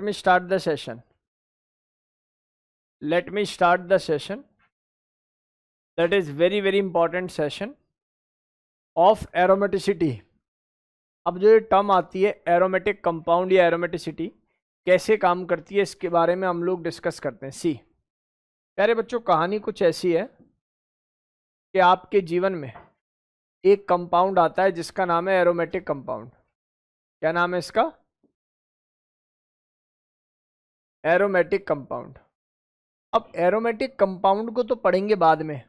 me start the session. Let me start the session. That is very very important session of aromaticity. अब जो ये term आती है aromatic compound या aromaticity कैसे काम करती है इसके बारे में हम लोग डिस्कस करते हैं। सी प्यारे बच्चों, कहानी कुछ ऐसी है कि आपके जीवन में एक कंपाउंड आता है जिसका नाम है एरोमेटिक कंपाउंड। क्या नाम है इसका? Aromatic compound. अब एरोमेटिक कंपाउंड को तो पढ़ेंगे बाद में,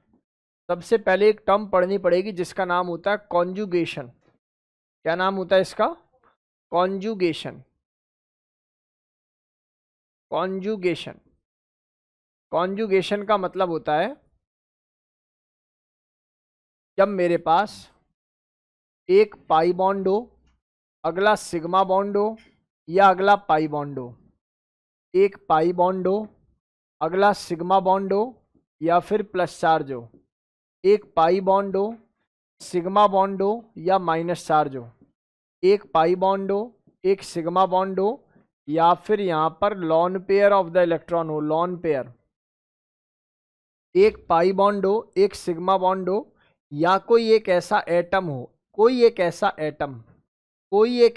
सबसे पहले एक टर्म पढ़नी पड़ेगी जिसका नाम होता है कॉन्जुगेशन। क्या नाम होता है इसका? कॉन्जुगेशन। कॉन्जुगेशन कॉन्जुगेशन का मतलब होता है जब मेरे पास एक पाई बॉन्ड हो, अगला सिग्मा बॉन्ड हो या अगला पाई बॉन्ड हो। एक पाई बॉन्ड हो, अगला सिग्मा बॉन्ड हो या फिर प्लस चार्ज हो। एक पाई बॉन्ड हो, सिग्मा बॉन्ड हो या माइनस चार्ज हो। एक पाई बॉन्ड हो, एक सिग्मा बॉन्ड हो या फिर यहां पर lone pair of the electron हो, लॉन पेयर। एक पाई बॉन्ड हो, एक सिग्मा बॉन्ड हो या कोई एक ऐसा एटम हो, कोई एक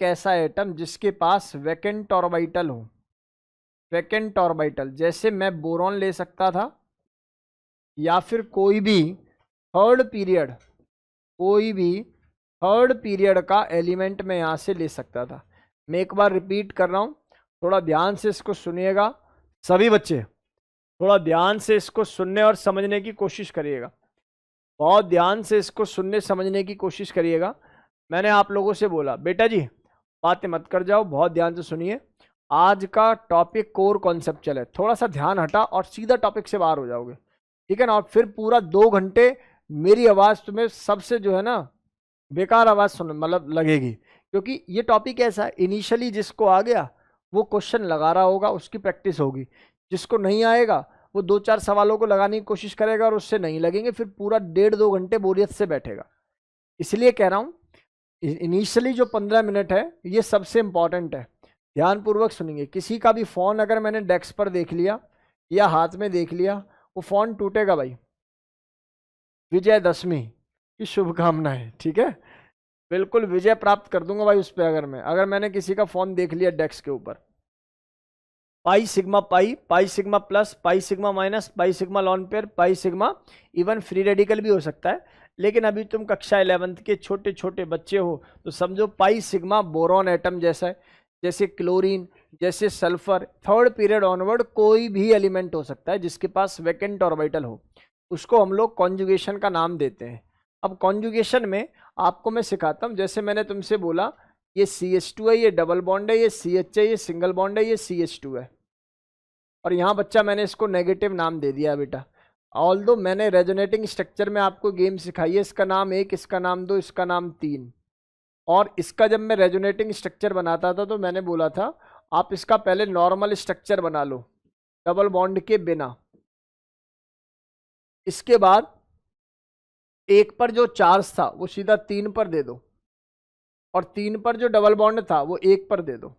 ऐसा एटम जिसके पास वैकेंट ऑर्बिटल हो। वैकेंट ऑर्बिटल जैसे मैं बोरॉन ले सकता था या फिर कोई भी थर्ड पीरियड का एलिमेंट मैं यहाँ से ले सकता था। मैं एक बार रिपीट कर रहा हूँ, थोड़ा ध्यान से इसको सुनिएगा। सभी बच्चे थोड़ा ध्यान से इसको सुनने और समझने की कोशिश करिएगा। बहुत ध्यान से इसको सुनने समझने की कोशिश करिएगा। मैंने आप लोगों से बोला बेटा जी बातें मत कर जाओ, बहुत ध्यान से सुनिए। आज का टॉपिक कोर कॉन्सेप्चुअल है, थोड़ा सा ध्यान हटा और सीधा टॉपिक से बाहर हो जाओगे, ठीक है ना। और फिर पूरा 2 घंटे मेरी आवाज़ तुम्हें सबसे जो है ना बेकार आवाज़ सुन मतलब लगेगी, क्योंकि ये टॉपिक ऐसा है इनिशियली जिसको आ गया वो क्वेश्चन लगा रहा होगा, उसकी प्रैक्टिस होगी। जिसको नहीं आएगा वो 2-4 सवालों को लगाने की कोशिश करेगा और उससे नहीं लगेंगे, फिर पूरा 1.5-2 घंटे बोरियत से बैठेगा। इसलिए कह रहा हूँ इनिशियली जो 15 मिनट है ये सबसे इंपॉर्टेंट है, ध्यानपूर्वक सुनेंगे। किसी का भी फ़ोन अगर मैंने डेस्क पर देख लिया या हाथ में देख लिया वो फ़ोन टूटेगा भाई। विजयदशमी की शुभकामनाएं, ठीक है। बिल्कुल विजय प्राप्त कर दूंगा भाई उस पर। अगर मैंने किसी का फ़ोन देख लिया डेस्क के ऊपर, pi sigma pi, pi sigma plus, pi sigma minus, पाई sigma lone pair, pi sigma, even free radical भी हो सकता है। लेकिन अभी तुम कक्षा 11th के छोटे छोटे बच्चे हो तो समझो पाई सिग्मा बोरॉन एटम जैसा है, जैसे क्लोरीन, जैसे सल्फर। थर्ड पीरियड ऑनवर्ड कोई भी एलिमेंट हो सकता है जिसके पास वैकेंट ऑर्बिटल हो, उसको हम लोग कॉन्जुगेशन का नाम देते हैं। अब कॉन्जुगेशन में आपको मैं सिखाता हूँ। जैसे मैंने तुमसे बोला ये CH2 है, ये डबल बॉन्ड है, ये CH है, ये सिंगल बॉन्ड है, ये CH2 है। और यहाँ बच्चा मैंने इसको नेगेटिव नाम दे दिया बेटा। ऑल्दो मैंने रेजोनेटिंग स्ट्रक्चर में आपको गेम सिखाई है, इसका नाम 1, इसका नाम 2, इसका नाम 3। और इसका जब मैं रेजोनेटिंग स्ट्रक्चर बनाता था तो मैंने बोला था आप इसका पहले नॉर्मल स्ट्रक्चर बना लो डबल बॉन्ड के बिना। इसके बाद 1 पर जो चार्ज था वो सीधा 3 पर दे दो, और 3 पर जो डबल बॉन्ड था वो 1 पर दे दो।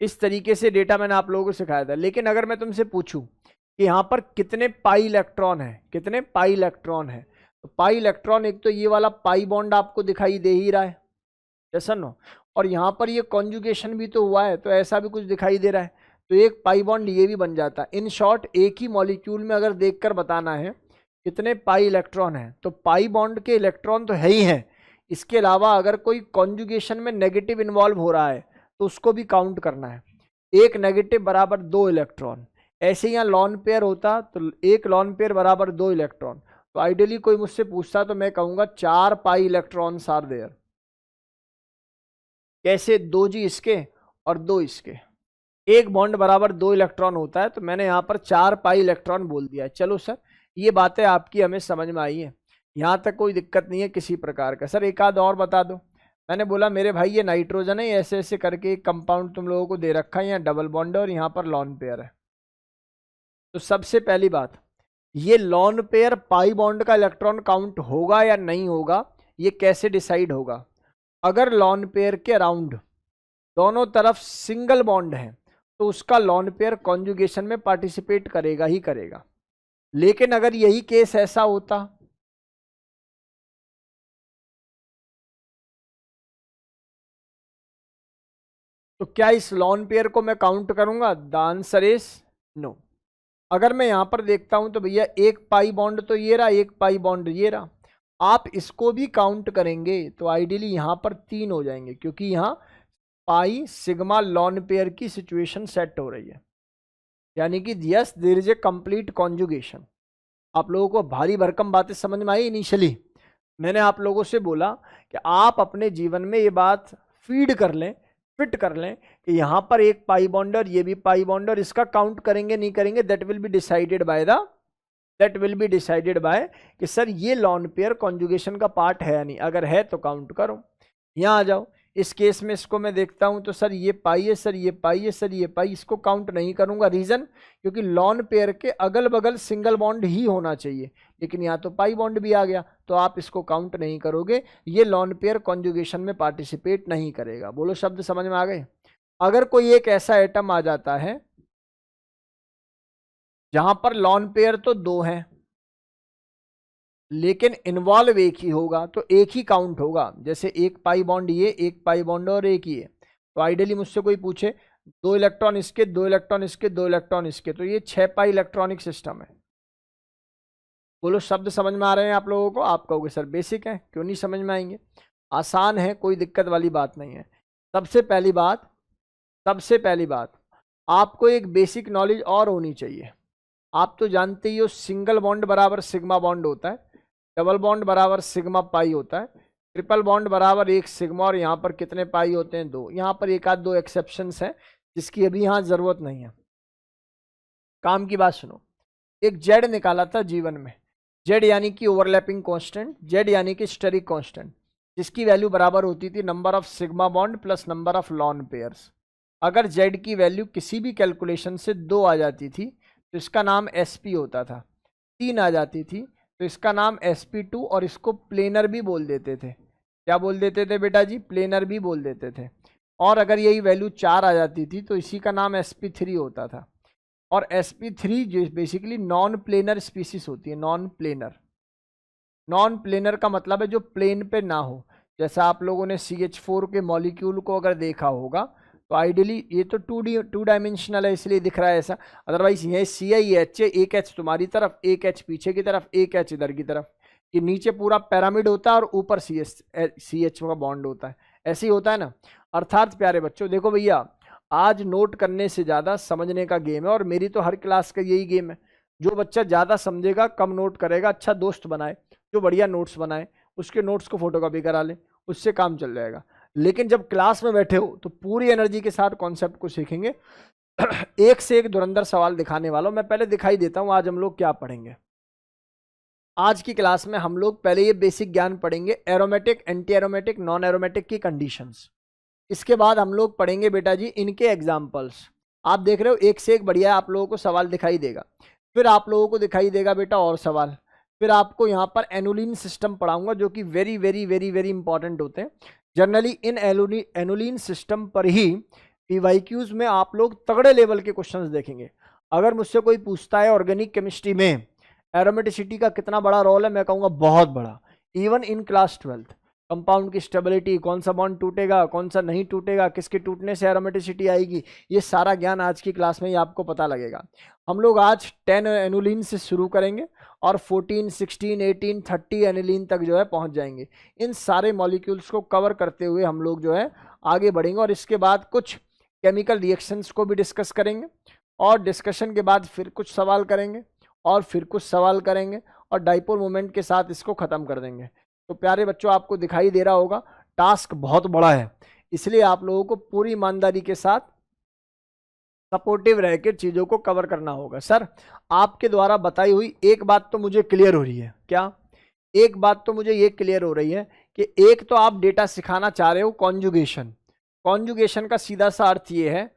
इस तरीके से डेटा मैंने आप लोगों को सिखाया था। लेकिन अगर मैं तुमसे पूछूं कि यहाँ पर कितने पाई इलेक्ट्रॉन है, कितने पाई इलेक्ट्रॉन है, तो पाई इलेक्ट्रॉन एक तो ये वाला पाई बॉन्ड आपको दिखाई दे ही रहा है, जैसा नो। और यहाँ पर ये कॉन्जुगेशन भी तो हुआ है तो ऐसा भी कुछ दिखाई दे रहा है, तो एक पाई बॉन्ड ये भी बन जाता है। इन शॉर्ट एक ही मॉलिक्यूल में अगर देखकर बताना है कितने पाई इलेक्ट्रॉन है तो पाई बॉन्ड के इलेक्ट्रॉन तो है ही है, इसके अलावा अगर कोई कॉन्जुगेशन में नेगेटिव इन्वॉल्व हो रहा है तो उसको भी काउंट करना है। 1 नेगेटिव बराबर 2 इलेक्ट्रॉन। ऐसे यहाँ लॉन पेयर होता तो 1 लॉन पेयर बराबर 2 इलेक्ट्रॉन। तो आइडियली कोई मुझसे पूछता तो मैं कहूँगा 4 पाई इलेक्ट्रॉन्स आर देयर। कैसे? 2 जी इसके और 2 इसके। 1 बॉन्ड बराबर 2 इलेक्ट्रॉन होता है, तो मैंने यहाँ पर 4 पाई इलेक्ट्रॉन बोल दिया है। चलो सर ये बातें आपकी हमें समझ में आई है, यहाँ तक कोई दिक्कत नहीं है किसी प्रकार का। सर एक आध और बता दो। मैंने बोला मेरे भाई ये नाइट्रोजन है, ऐसे ऐसे करके एक कंपाउंड तुम लोगों को दे रखा है, यहाँ डबल बॉन्ड है और यहाँ पर लॉन पेयर है। तो सबसे पहली बात, ये लॉन पेयर पाई बॉन्ड का इलेक्ट्रॉन काउंट होगा या नहीं होगा, ये कैसे डिसाइड होगा? अगर लॉन पेयर के अराउंड दोनों तरफ सिंगल बॉन्ड है तो उसका लॉन पेयर कॉन्जुगेशन में पार्टिसिपेट करेगा ही करेगा। लेकिन अगर यही केस ऐसा होता तो क्या इस लॉन पेयर को मैं काउंट करूंगा? The answer is no. अगर मैं यहां पर देखता हूं तो भैया एक पाई बॉन्ड तो ये रहा, एक पाई बॉन्ड ये रहा, आप इसको भी काउंट करेंगे तो आइडियली यहां पर 3 हो जाएंगे, क्योंकि यहां पाई सिग्मा लॉन पेयर की सिचुएशन सेट हो रही है, यानी कि yes there is a complete conjugation. आप लोगों को भारी भरकम बातें समझ में आई? इनिशियली मैंने आप लोगों से बोला कि आप अपने जीवन में ये बात फीड कर लें, फिट कर लें कि यहां पर एक पाई बॉन्डर, ये भी पाई बॉन्डर, इसका काउंट करेंगे नहीं करेंगे, that will be decided by कि सर ये लॉन पेयर कॉन्जुगेशन का पार्ट है या नहीं। अगर है तो काउंट करो। यहां आ जाओ, इस केस में इसको मैं देखता हूं तो सर ये पाई है, सर ये पाई है, सर ये पाई, इसको काउंट नहीं करूंगा। रीजन, क्योंकि लॉन पेयर के अगल बगल सिंगल बॉन्ड ही होना चाहिए, लेकिन यहाँ तो पाई बॉन्ड भी आ गया, तो आप इसको काउंट नहीं करोगे, ये लॉन पेयर कॉन्जुगेशन में पार्टिसिपेट नहीं करेगा। बोलो शब्द समझ में आ गए? अगर कोई एक ऐसा एटम आ जाता है जहां पर लॉन पेयर तो 2 हैं लेकिन इन्वॉल्व एक ही होगा, तो एक ही काउंट होगा। जैसे एक पाई बॉन्ड ये, एक पाई बॉन्ड और एक ही है, तो आइडियली मुझसे कोई पूछे 2 इलेक्ट्रॉन इसके, 2 इलेक्ट्रॉन इसके, 2 इलेक्ट्रॉन इसके, तो ये 6 पाई इलेक्ट्रॉनिक सिस्टम है। बोलो शब्द समझ में आ रहे हैं आप लोगों को? आप कहोगे सर बेसिक है, क्यों नहीं समझ में आएंगे? आसान है, कोई दिक्कत वाली बात नहीं है। सबसे पहली बात आपको एक बेसिक नॉलेज और होनी चाहिए। आप तो जानते ही हो सिंगल बॉन्ड बराबर सिग्मा बॉन्ड होता है, डबल बॉन्ड बराबर सिग्मा पाई होता है, ट्रिपल बॉन्ड बराबर 1 सिग्मा, और यहाँ पर कितने पाई होते हैं? 2। यहाँ पर एक आध 2 एक्सेप्शंस हैं जिसकी अभी यहाँ जरूरत नहीं है। काम की बात सुनो, एक जेड निकाला था जीवन में, जेड यानी कि ओवरलैपिंग कांस्टेंट, जेड यानी कि स्टेरिक कांस्टेंट, जिसकी वैल्यू बराबर होती थी number of sigma bond plus number of lawn pairs. अगर जेड की वैल्यू किसी भी कैलकुलेशन से 2 आ जाती थी तो इसका नाम एसपी होता था, 3 आ जाती थी तो इसका नाम sp2, और इसको प्लेनर भी बोल देते थे। क्या बोल देते थे बेटा जी? प्लेनर भी बोल देते थे। और अगर यही वैल्यू 4 आ जाती थी तो इसी का नाम sp3 होता था। और sp3 जो बेसिकली नॉन प्लेनर स्पीसीज होती है। नॉन प्लेनर का मतलब है जो प्लेन पे ना हो। जैसा आप लोगों ने CH4 के मॉलिक्यूल को अगर देखा होगा तो आइडियली ये तो 2 डायमेंशनल है, इसलिए दिख रहा है ऐसा। अदरवाइज ये CIH है, एक H तुम्हारी तरफ, एक H पीछे की तरफ, एक H इधर की तरफ। ये नीचे पूरा पिरामिड होता है और ऊपर CH का बॉन्ड होता है, ऐसे ही होता है ना। अर्थात प्यारे बच्चों देखो भैया, आज नोट करने से ज़्यादा समझने का गेम है, और मेरी तो हर क्लास का यही गेम है। जो बच्चा ज़्यादा समझेगा, कम नोट करेगा, अच्छा दोस्त बनाए, जो बढ़िया नोट्स बनाए, उसके नोट्स को फोटोकॉपी करा ले, उससे काम चल जाएगा। लेकिन जब क्लास में बैठे हो तो पूरी एनर्जी के साथ कॉन्सेप्ट को सीखेंगे। एक से एक धुरंधर सवाल दिखाने वाला हूं। मैं पहले दिखाई देता हूं आज हम लोग क्या पढ़ेंगे। आज की क्लास में हम लोग पहले ये बेसिक ज्ञान पढ़ेंगे, aromatic, anti aromatic, non aromatic की कंडीशंस। इसके बाद हम लोग पढ़ेंगे बेटा जी इनके एग्जाम्पल्स। आप देख रहे हो एक से एक बढ़िया आप लोगों को सवाल दिखाई देगा। फिर आप लोगों को दिखाई देगा बेटा और सवाल। फिर आपको यहाँ पर एनुलिन सिस्टम पढ़ाऊंगा, जो कि very very very very important होते हैं। जनरली इन एनुलिन सिस्टम पर ही PYQs में आप लोग तगड़े लेवल के क्वेश्चंस देखेंगे। अगर मुझसे कोई पूछता है ऑर्गेनिक केमिस्ट्री में एरोमेटिसिटी का कितना बड़ा रोल है, मैं कहूँगा बहुत बड़ा। Even in class 12th compound की स्टेबिलिटी, कौन सा बॉन्ड टूटेगा, कौन सा नहीं टूटेगा, किसके टूटने से एरोमेटिसिटी आएगी, ये सारा ज्ञान आज की क्लास में ही आपको पता लगेगा। हम लोग आज 10 एनुलिन से शुरू करेंगे और 14, 16, 18, 30 एनिलीन तक जो है पहुंच जाएंगे। इन सारे मॉलिक्यूल्स को कवर करते हुए हम लोग जो है आगे बढ़ेंगे, और इसके बाद कुछ केमिकल रिएक्शंस को भी डिस्कस करेंगे, और डिस्कशन के बाद फिर कुछ सवाल करेंगे, और फिर कुछ सवाल करेंगे, और डाइपोल मोमेंट के साथ इसको खत्म कर देंगे। तो प्यारे बच्चों, आपको दिखाई दे रहा होगा टास्क बहुत बड़ा है, इसलिए आप लोगों को पूरी ईमानदारी के साथ सपोर्टिव रह के चीजों को कवर करना होगा। सर आपके द्वारा बताई हुई एक बात तो मुझे क्लियर हो रही है। क्या? एक बात तो मुझे ये क्लियर हो रही है कि एक तो आप डेटा सिखाना चाह रहे हो कॉन्जुगेशन। कॉन्जुगेशन का सीधा सा अर्थ ये है,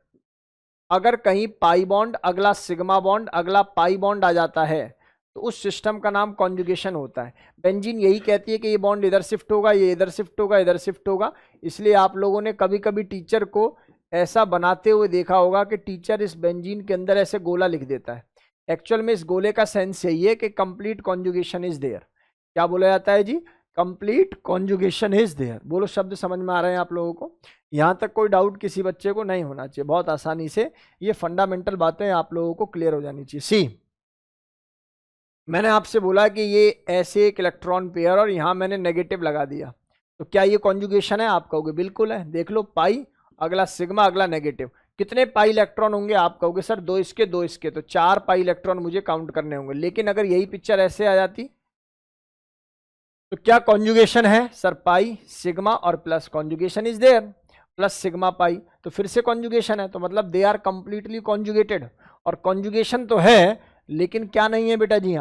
अगर कहीं पाई बॉन्ड अगला सिग्मा बॉन्ड अगला पाई बॉन्ड आ जाता है तो उस सिस्टम का नाम कॉन्जुगेशन होता है। बेंजीन यही कहती है कि ये बॉन्ड इधर शिफ्ट होगा, ये इधर शिफ्ट होगा, इधर शिफ्ट होगा। इसलिए आप लोगों ने कभी कभी टीचर को ऐसा बनाते हुए देखा होगा कि टीचर इस बेंजीन के अंदर ऐसे गोला लिख देता है। एक्चुअल में इस गोले का सेंस यही है कि कंप्लीट कॉन्जुगेशन इज देयर। क्या बोला जाता है जी? Complete conjugation is there. बोलो, शब्द समझ में आ रहे हैं आप लोगों को? यहां तक कोई डाउट किसी बच्चे को नहीं होना चाहिए। बहुत आसानी से ये फंडामेंटल बातें आप लोगों को क्लियर हो जानी चाहिए। सी, मैंने आपसे बोला कि ये ऐसे एक इलेक्ट्रॉन पेयर और यहां मैंने नेगेटिव लगा दिया, तो क्या ये कॉन्जुगेशन है? आप कहोगे बिल्कुल है। देख लो, पाई, अगला सिग्मा, अगला नेगेटिव। कितने पाई इलेक्ट्रॉन होंगे? आप कहोगे सर 2 इसके 2 इसके, तो 4 पाई इलेक्ट्रॉन मुझे काउंट करने होंगे। लेकिन अगर यही पिक्चर ऐसे आ जाती तो क्या कॉन्जुगेशन है? सर पाई सिग्मा और plus, conjugation is there, plus sigma pi, तो फिर से कॉन्जुगेशन है। तो मतलब दे आर कंप्लीटली कॉन्जुगेटेड। और कॉन्जुगेशन तो है, लेकिन क्या नहीं है बेटा जी?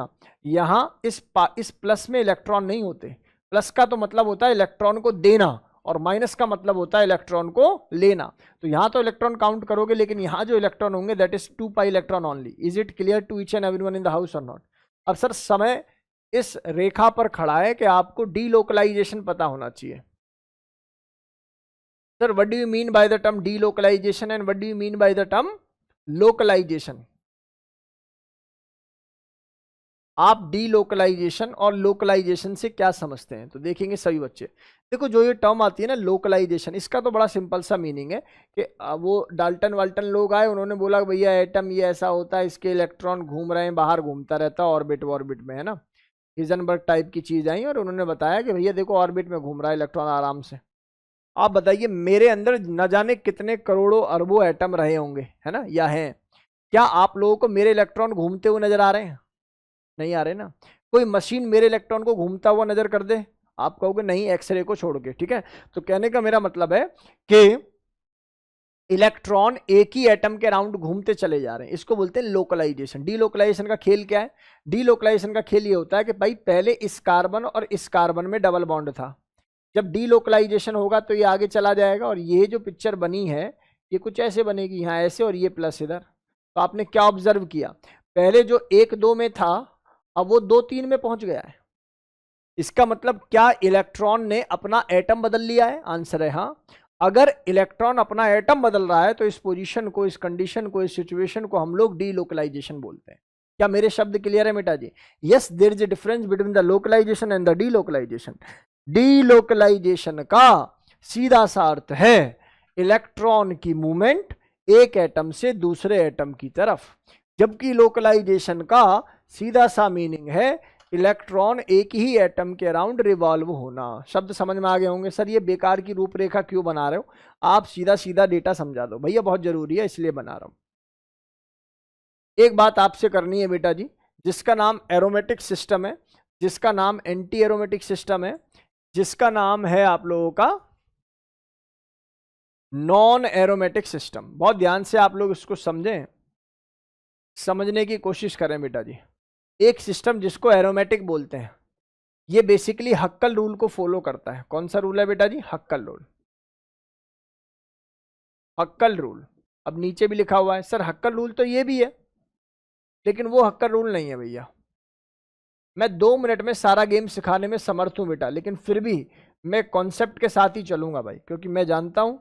यहां इस प्लस में इलेक्ट्रॉन नहीं होते। प्लस का तो मतलब होता है इलेक्ट्रॉन को देना, और माइनस का मतलब होता है इलेक्ट्रॉन को लेना। तो यहां तो इलेक्ट्रॉन काउंट करोगे, लेकिन यहां जो इलेक्ट्रॉन होंगे that is 2 pi electron only. Is it clear to each and everyone in the house और नॉट? अब सर समय इस रेखा पर खड़ा है कि आपको डीलोकलाइजेशन पता होना चाहिए। Sir what do you mean by the term delocalization and what do you mean by the term localization? आप डीलोकलाइजेशन और लोकलाइजेशन से क्या समझते हैं? तो देखेंगे सभी बच्चे। देखो, जो ये टर्म आती है ना लोकलाइजेशन, इसका तो बड़ा सिंपल सा मीनिंग है कि वो डाल्टन वाल्टन लोग आए, उन्होंने बोला भैया एटम ये ऐसा होता है, इसके इलेक्ट्रॉन घूम रहे हैं, बाहर घूमता रहता है ऑर्बिट वॉर्बिट में, है ना। हिजनबर्ग टाइप की चीज आई और उन्होंने बताया कि भैया देखो ऑर्बिट में घूम रहा है इलेक्ट्रॉन आराम से। आप बताइए, मेरे अंदर न जाने कितने करोड़ों अरबों एटम रहे होंगे, है ना, या हैं। क्या आप लोगों को मेरे इलेक्ट्रॉन घूमते हुए नजर आ रहे हैं? नहीं आ रहे ना। कोई मशीन मेरे इलेक्ट्रॉन को घूमता हुआ नजर कर दे, आप कहोगे नहीं, एक्सरे को छोड़ के, ठीक है। तो कहने का मेरा मतलब है कि इलेक्ट्रॉन एक ही एटम के अराउंड घूमते चले जा रहे हैं, इसको बोलते हैं लोकलाइजेशन। डीलोकलाइजेशन का खेल क्या है? डीलोकलाइजेशन का खेल ये होता है कि भाई पहले इस कार्बन और इस कार्बन में डबल बॉन्ड था, जब डीलोकलाइजेशन होगा तो ये आगे चला जाएगा, और ये जो पिक्चर बनी है ये कुछ ऐसे बनेगी, यहाँ ऐसे और ये प्लस इधर। तो आपने क्या ऑब्जर्व किया? पहले जो 1-2 में था, अब वो 2-3 में पहुंच गया है। इसका मतलब क्या इलेक्ट्रॉन ने अपना एटम बदल लिया है? आंसर है हाँ। अगर इलेक्ट्रॉन अपना एटम बदल रहा है तो इस पोजीशन को, इस कंडीशन को, इस सिचुएशन को हम लोग डीलोकलाइजेशन बोलते हैं। क्या मेरे शब्द क्लियर है बेटा जी? Yes, there is a difference between the localisation and the delocalisation. Delocalisation का सीधा सा अर्थ है इलेक्ट्रॉन की मूवमेंट एक एटम से दूसरे एटम की तरफ, जबकि लोकलाइजेशन का सीधा सा मीनिंग है इलेक्ट्रॉन एक ही एटम के अराउंड रिवॉल्व होना। शब्द समझ में आ गए होंगे। सर ये बेकार की रूपरेखा क्यों बना रहे हो? आप सीधा सीधा डेटा समझा दो भैया, बहुत जरूरी है इसलिए बना रहा हूं। एक बात आपसे करनी है बेटा जी, जिसका नाम एरोमेटिक सिस्टम है, जिसका नाम एंटी एरोमेटिक सिस्टम है, जिसका नाम है आप लोगों का नॉन एरोमेटिक सिस्टम। बहुत ध्यान से आप लोग इसको समझें, समझने की कोशिश करें बेटा जी। एक सिस्टम जिसको एरोमेटिक बोलते हैं, ये बेसिकली हक्कल रूल को फॉलो करता है। कौन सा रूल है बेटा जी? हक्कल रूल। हक्कल रूल, अब नीचे भी लिखा हुआ है। सर हक्कल रूल तो ये भी है, लेकिन वो हक्कल रूल नहीं है भैया। मैं 2 मिनट में सारा गेम सिखाने में समर्थ हूं बेटा, लेकिन फिर भी मैं कॉन्सेप्ट के साथ ही चलूंगा भाई, क्योंकि मैं जानता हूं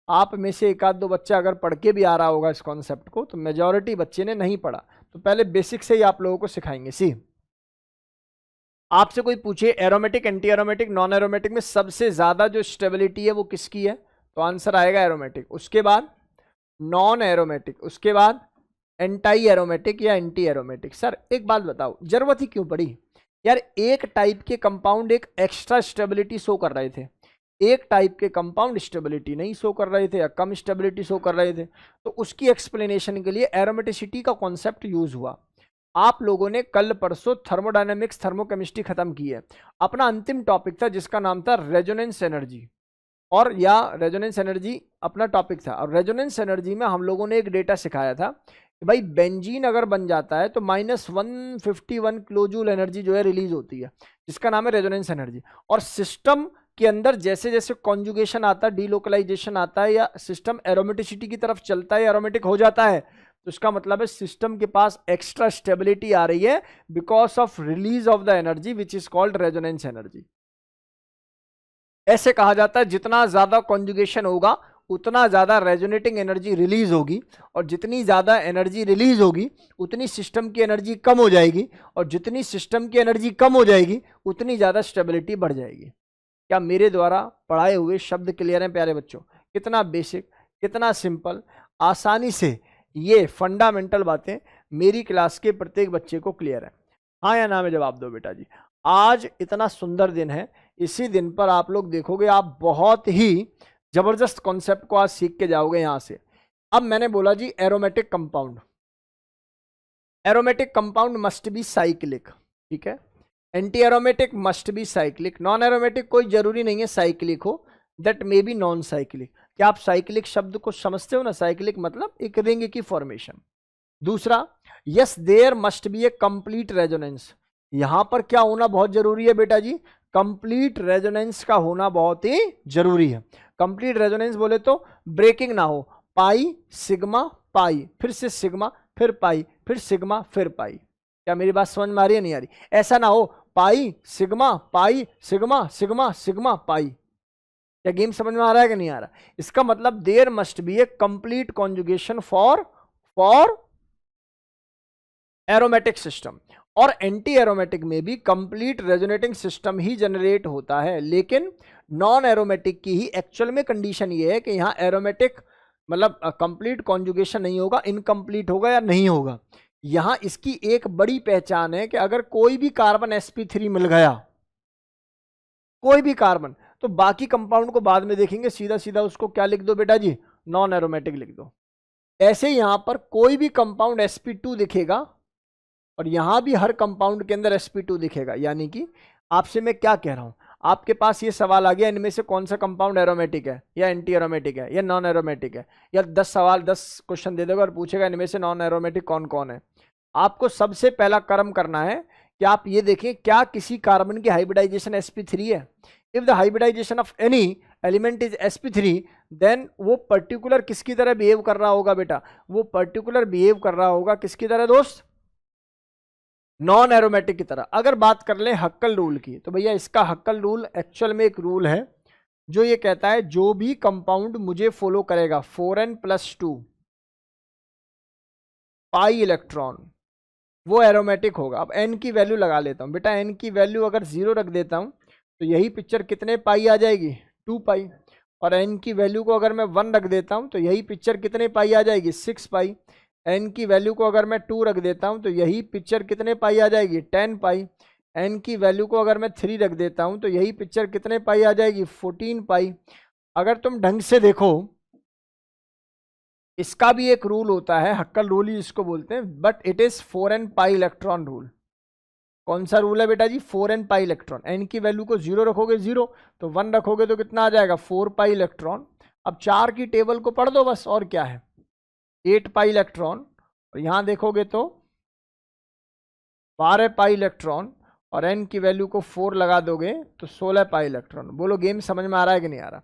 आप में से 1-2 बच्चा अगर पढ़ के भी आ रहा होगा इस कॉन्सेप्ट को, तो मेजॉरिटी बच्चे ने नहीं पढ़ा। तो पहले बेसिक से ही आप लोगों को सिखाएंगे। सी, आपसे कोई पूछे aromatic, anti aromatic, non aromatic में सबसे ज्यादा जो स्टेबिलिटी है वो किसकी है? तो आंसर आएगा एरोमेटिक। उसके बाद नॉन एरोमेटिक, उसके बाद एंटी एरोमेटिक या एंटी एरोमेटिक। सर एक बात बताओ, जरूरत ही क्यों पड़ी यार? एक टाइप के कंपाउंड एक एक्स्ट्रा स्टेबिलिटी शो कर रहे थे, एक टाइप के कंपाउंड स्टेबिलिटी नहीं शो कर रहे थे या कम स्टेबिलिटी शो कर रहे थे, तो उसकी एक्सप्लेनेशन के लिए एरोमेटिसिटी का कॉन्सेप्ट यूज हुआ। आप लोगों ने कल परसों थर्मोडायनेमिक्स, थर्मोकेमिस्ट्री खत्म की है। अपना अंतिम टॉपिक था जिसका नाम था रेजोनेंस एनर्जी, और या रेजोनेंस एनर्जी अपना टॉपिक था। और रेजोनेंस एनर्जी में हम लोगों ने एक डेटा सिखाया था कि भाई बेंजीन अगर बन जाता है तो -151 किलोजूल एनर्जी जो है रिलीज होती है, जिसका नाम है रेजोनेंस एनर्जी। और सिस्टम के अंदर जैसे जैसे कॉन्जुगेशन आता है, डीलोकलाइजेशन आता है, या सिस्टम एरोमेटिसिटी की तरफ चलता है, एरोमेटिक हो जाता है, तो इसका मतलब है सिस्टम के पास एक्स्ट्रा स्टेबिलिटी आ रही है because of release of the energy which is called resonance energy. ऐसे कहा जाता है जितना ज्यादा कॉन्जुगेशन होगा उतना ज़्यादा रेजोनेटिंग एनर्जी रिलीज होगी, और जितनी ज़्यादा एनर्जी रिलीज होगी उतनी सिस्टम की एनर्जी कम हो जाएगी, और जितनी सिस्टम की एनर्जी कम हो जाएगी उतनी ज़्यादा स्टेबिलिटी बढ़ जाएगी। क्या मेरे द्वारा पढ़ाए हुए शब्द क्लियर हैं प्यारे बच्चों? कितना बेसिक, कितना सिंपल, आसानी से ये फंडामेंटल बातें मेरी क्लास के प्रत्येक बच्चे को क्लियर है। हाँ या ना में जवाब दो बेटा जी। आज इतना सुंदर दिन है, इसी दिन पर आप लोग देखोगे आप बहुत ही जबरदस्त कॉन्सेप्ट को आज सीख के जाओगे यहां से। अब मैंने बोला जी aromatic compound, aromatic compound must be cyclic, ठीक है। Anti aromatic must be cyclic, non aromatic कोई जरूरी नहीं है साइक्लिक हो, that may be non cyclic. क्या आप साइक्लिक शब्द को समझते हो ना? साइक्लिक मतलब एक रिंग की फॉर्मेशन। दूसरा, yes there must be a complete resonance, यहां पर क्या होना बहुत जरूरी है बेटा जी? कंप्लीट रेजोनेंस का होना बहुत ही जरूरी है। कंप्लीट रेजोनेंस बोले तो ब्रेकिंग ना हो, पाई सिग्मा पाई, फिर से सिग्मा, फिर पाई, फिर सिग्मा, फिर पाई। क्या मेरी बात समझ में आ रही है नहीं आ रही? ऐसा ना हो pi sigma pi sigma sigma sigma pi. क्या गेम समझ में आ रहा है कि नहीं आ रहा? इसका मतलब there must be a complete conjugation for aromatic system, और एंटी एरोमेटिक में भी कंप्लीट रेजोनेटिंग सिस्टम ही जनरेट होता है। लेकिन नॉन एरोमेटिक की ही एक्चुअल में कंडीशन ये है कि यहां एरोमेटिक मतलब कंप्लीट कॉन्जुगेशन नहीं होगा, इनकम्प्लीट होगा या नहीं होगा। यहां इसकी एक बड़ी पहचान है कि अगर कोई भी कार्बन sp3 मिल गया, कोई भी कार्बन, तो बाकी कंपाउंड को बाद में देखेंगे, सीधा सीधा उसको क्या लिख दो बेटा जी? नॉन एरोमेटिक लिख दो। ऐसे यहां पर कोई भी कंपाउंड sp2 दिखेगा और यहां भी हर कंपाउंड के अंदर sp2 दिखेगा, यानी कि आपसे मैं क्या कह रहा हूं, आपके पास ये सवाल आ गया इनमें से कौन सा कंपाउंड एरोमेटिक है या एंटी एरोमेटिक है या नॉन एरोमेटिक है, या 10 क्वेश्चन दे देगा और पूछेगा इनमें से नॉन एरोमेटिक कौन कौन है। आपको सबसे पहला कर्म करना है कि आप ये देखें क्या किसी कार्बन की हाइब्रिडाइजेशन sp3 है। If the hybridization of any element is sp3, then वो पर्टिकुलर किसकी तरह बिहेव कर रहा होगा बेटा? वो पर्टिकुलर बिहेव कर रहा होगा किसकी तरह दोस्त? नॉन एरोमेटिक की तरह। अगर बात कर लें हक्कल रूल की, तो भैया इसका हक्कल रूल एक्चुअल में एक रूल है जो ये कहता है जो भी कंपाउंड मुझे फॉलो करेगा 4n+2 पाई इलेक्ट्रॉन, वो एरोमेटिक होगा। अब n की वैल्यू लगा लेता हूं बेटा, n की वैल्यू अगर 0 रख देता हूं तो यही पिक्चर कितने पाई आ जाएगी? 2 पाई। और n की वैल्यू को अगर मैं 1 रख देता हूं तो यही पिक्चर कितने पाई आ जाएगी? 6 पाई। n की वैल्यू को अगर मैं 2 रख देता हूं तो यही पिक्चर कितने पाई आ जाएगी? 10 पाई। n की वैल्यू को अगर मैं 3 रख देता हूं तो यही पिक्चर कितने पाई आ जाएगी? 14 पाई। अगर तुम ढंग से देखो, इसका भी एक रूल होता है, हक्कल रूल ही इसको बोलते हैं, but it is 4n pi electron rule. कौन सा रूल है बेटा जी? 4n pi electron. n की वैल्यू को 0 रखोगे 0, तो 1 रखोगे तो कितना आ जाएगा? 4 पाई इलेक्ट्रॉन। अब 4 की टेबल को पढ़ दो बस, और क्या है? 8 पाई इलेक्ट्रॉन, और यहां देखोगे तो 12 पाई इलेक्ट्रॉन, और n की वैल्यू को 4 लगा दोगे तो 16 पाई इलेक्ट्रॉन। बोलो गेम समझ में आ रहा है कि नहीं आ रहा?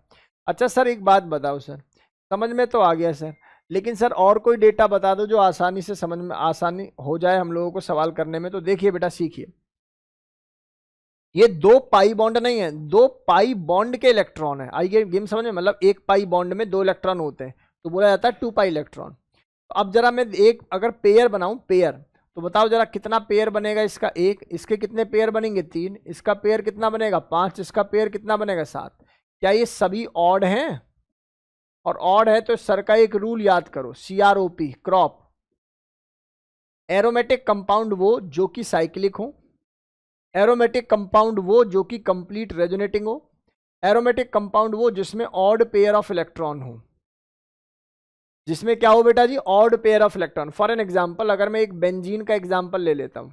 अच्छा सर एक बात बताओ सर, समझ में तो आ गया सर, लेकिन सर और कोई डेटा बता दो जो आसानी से समझ में, आसानी हो जाए हम लोगों को सवाल करने में। तो देखिए बेटा सीखिए, ये 2 पाई बॉन्ड नहीं है, 2 पाई बॉन्ड के इलेक्ट्रॉन है। आई गेम समझ में? मतलब एक पाई बॉन्ड में 2 इलेक्ट्रॉन होते हैं तो बोला जाता है 2 पाई इलेक्ट्रॉन। तो अब जरा मैं एक अगर पेयर बनाऊं, पेयर, तो बताओ जरा कितना पेयर बनेगा इसका? 1। इसके कितने पेयर बनेंगे? 3। इसका पेयर कितना बनेगा? 5। इसका पेयर कितना बनेगा? 7। क्या ये सभी ऑड हैं? और ऑड है तो सर का एक रूल याद करो, CROP, क्रॉप। एरोमेटिक कंपाउंड वो जो कि साइक्लिक हो, एरोमेटिक कंपाउंड वो जो कि कंप्लीट रेजोनेटिंग हो, एरोमेटिक कंपाउंड वो जिसमें ऑड पेयर ऑफ इलेक्ट्रॉन हो। जिसमें क्या हो बेटा जी? Odd pair of electron. For an example, अगर मैं एक बेंजीन का एग्जांपल ले लेता हूं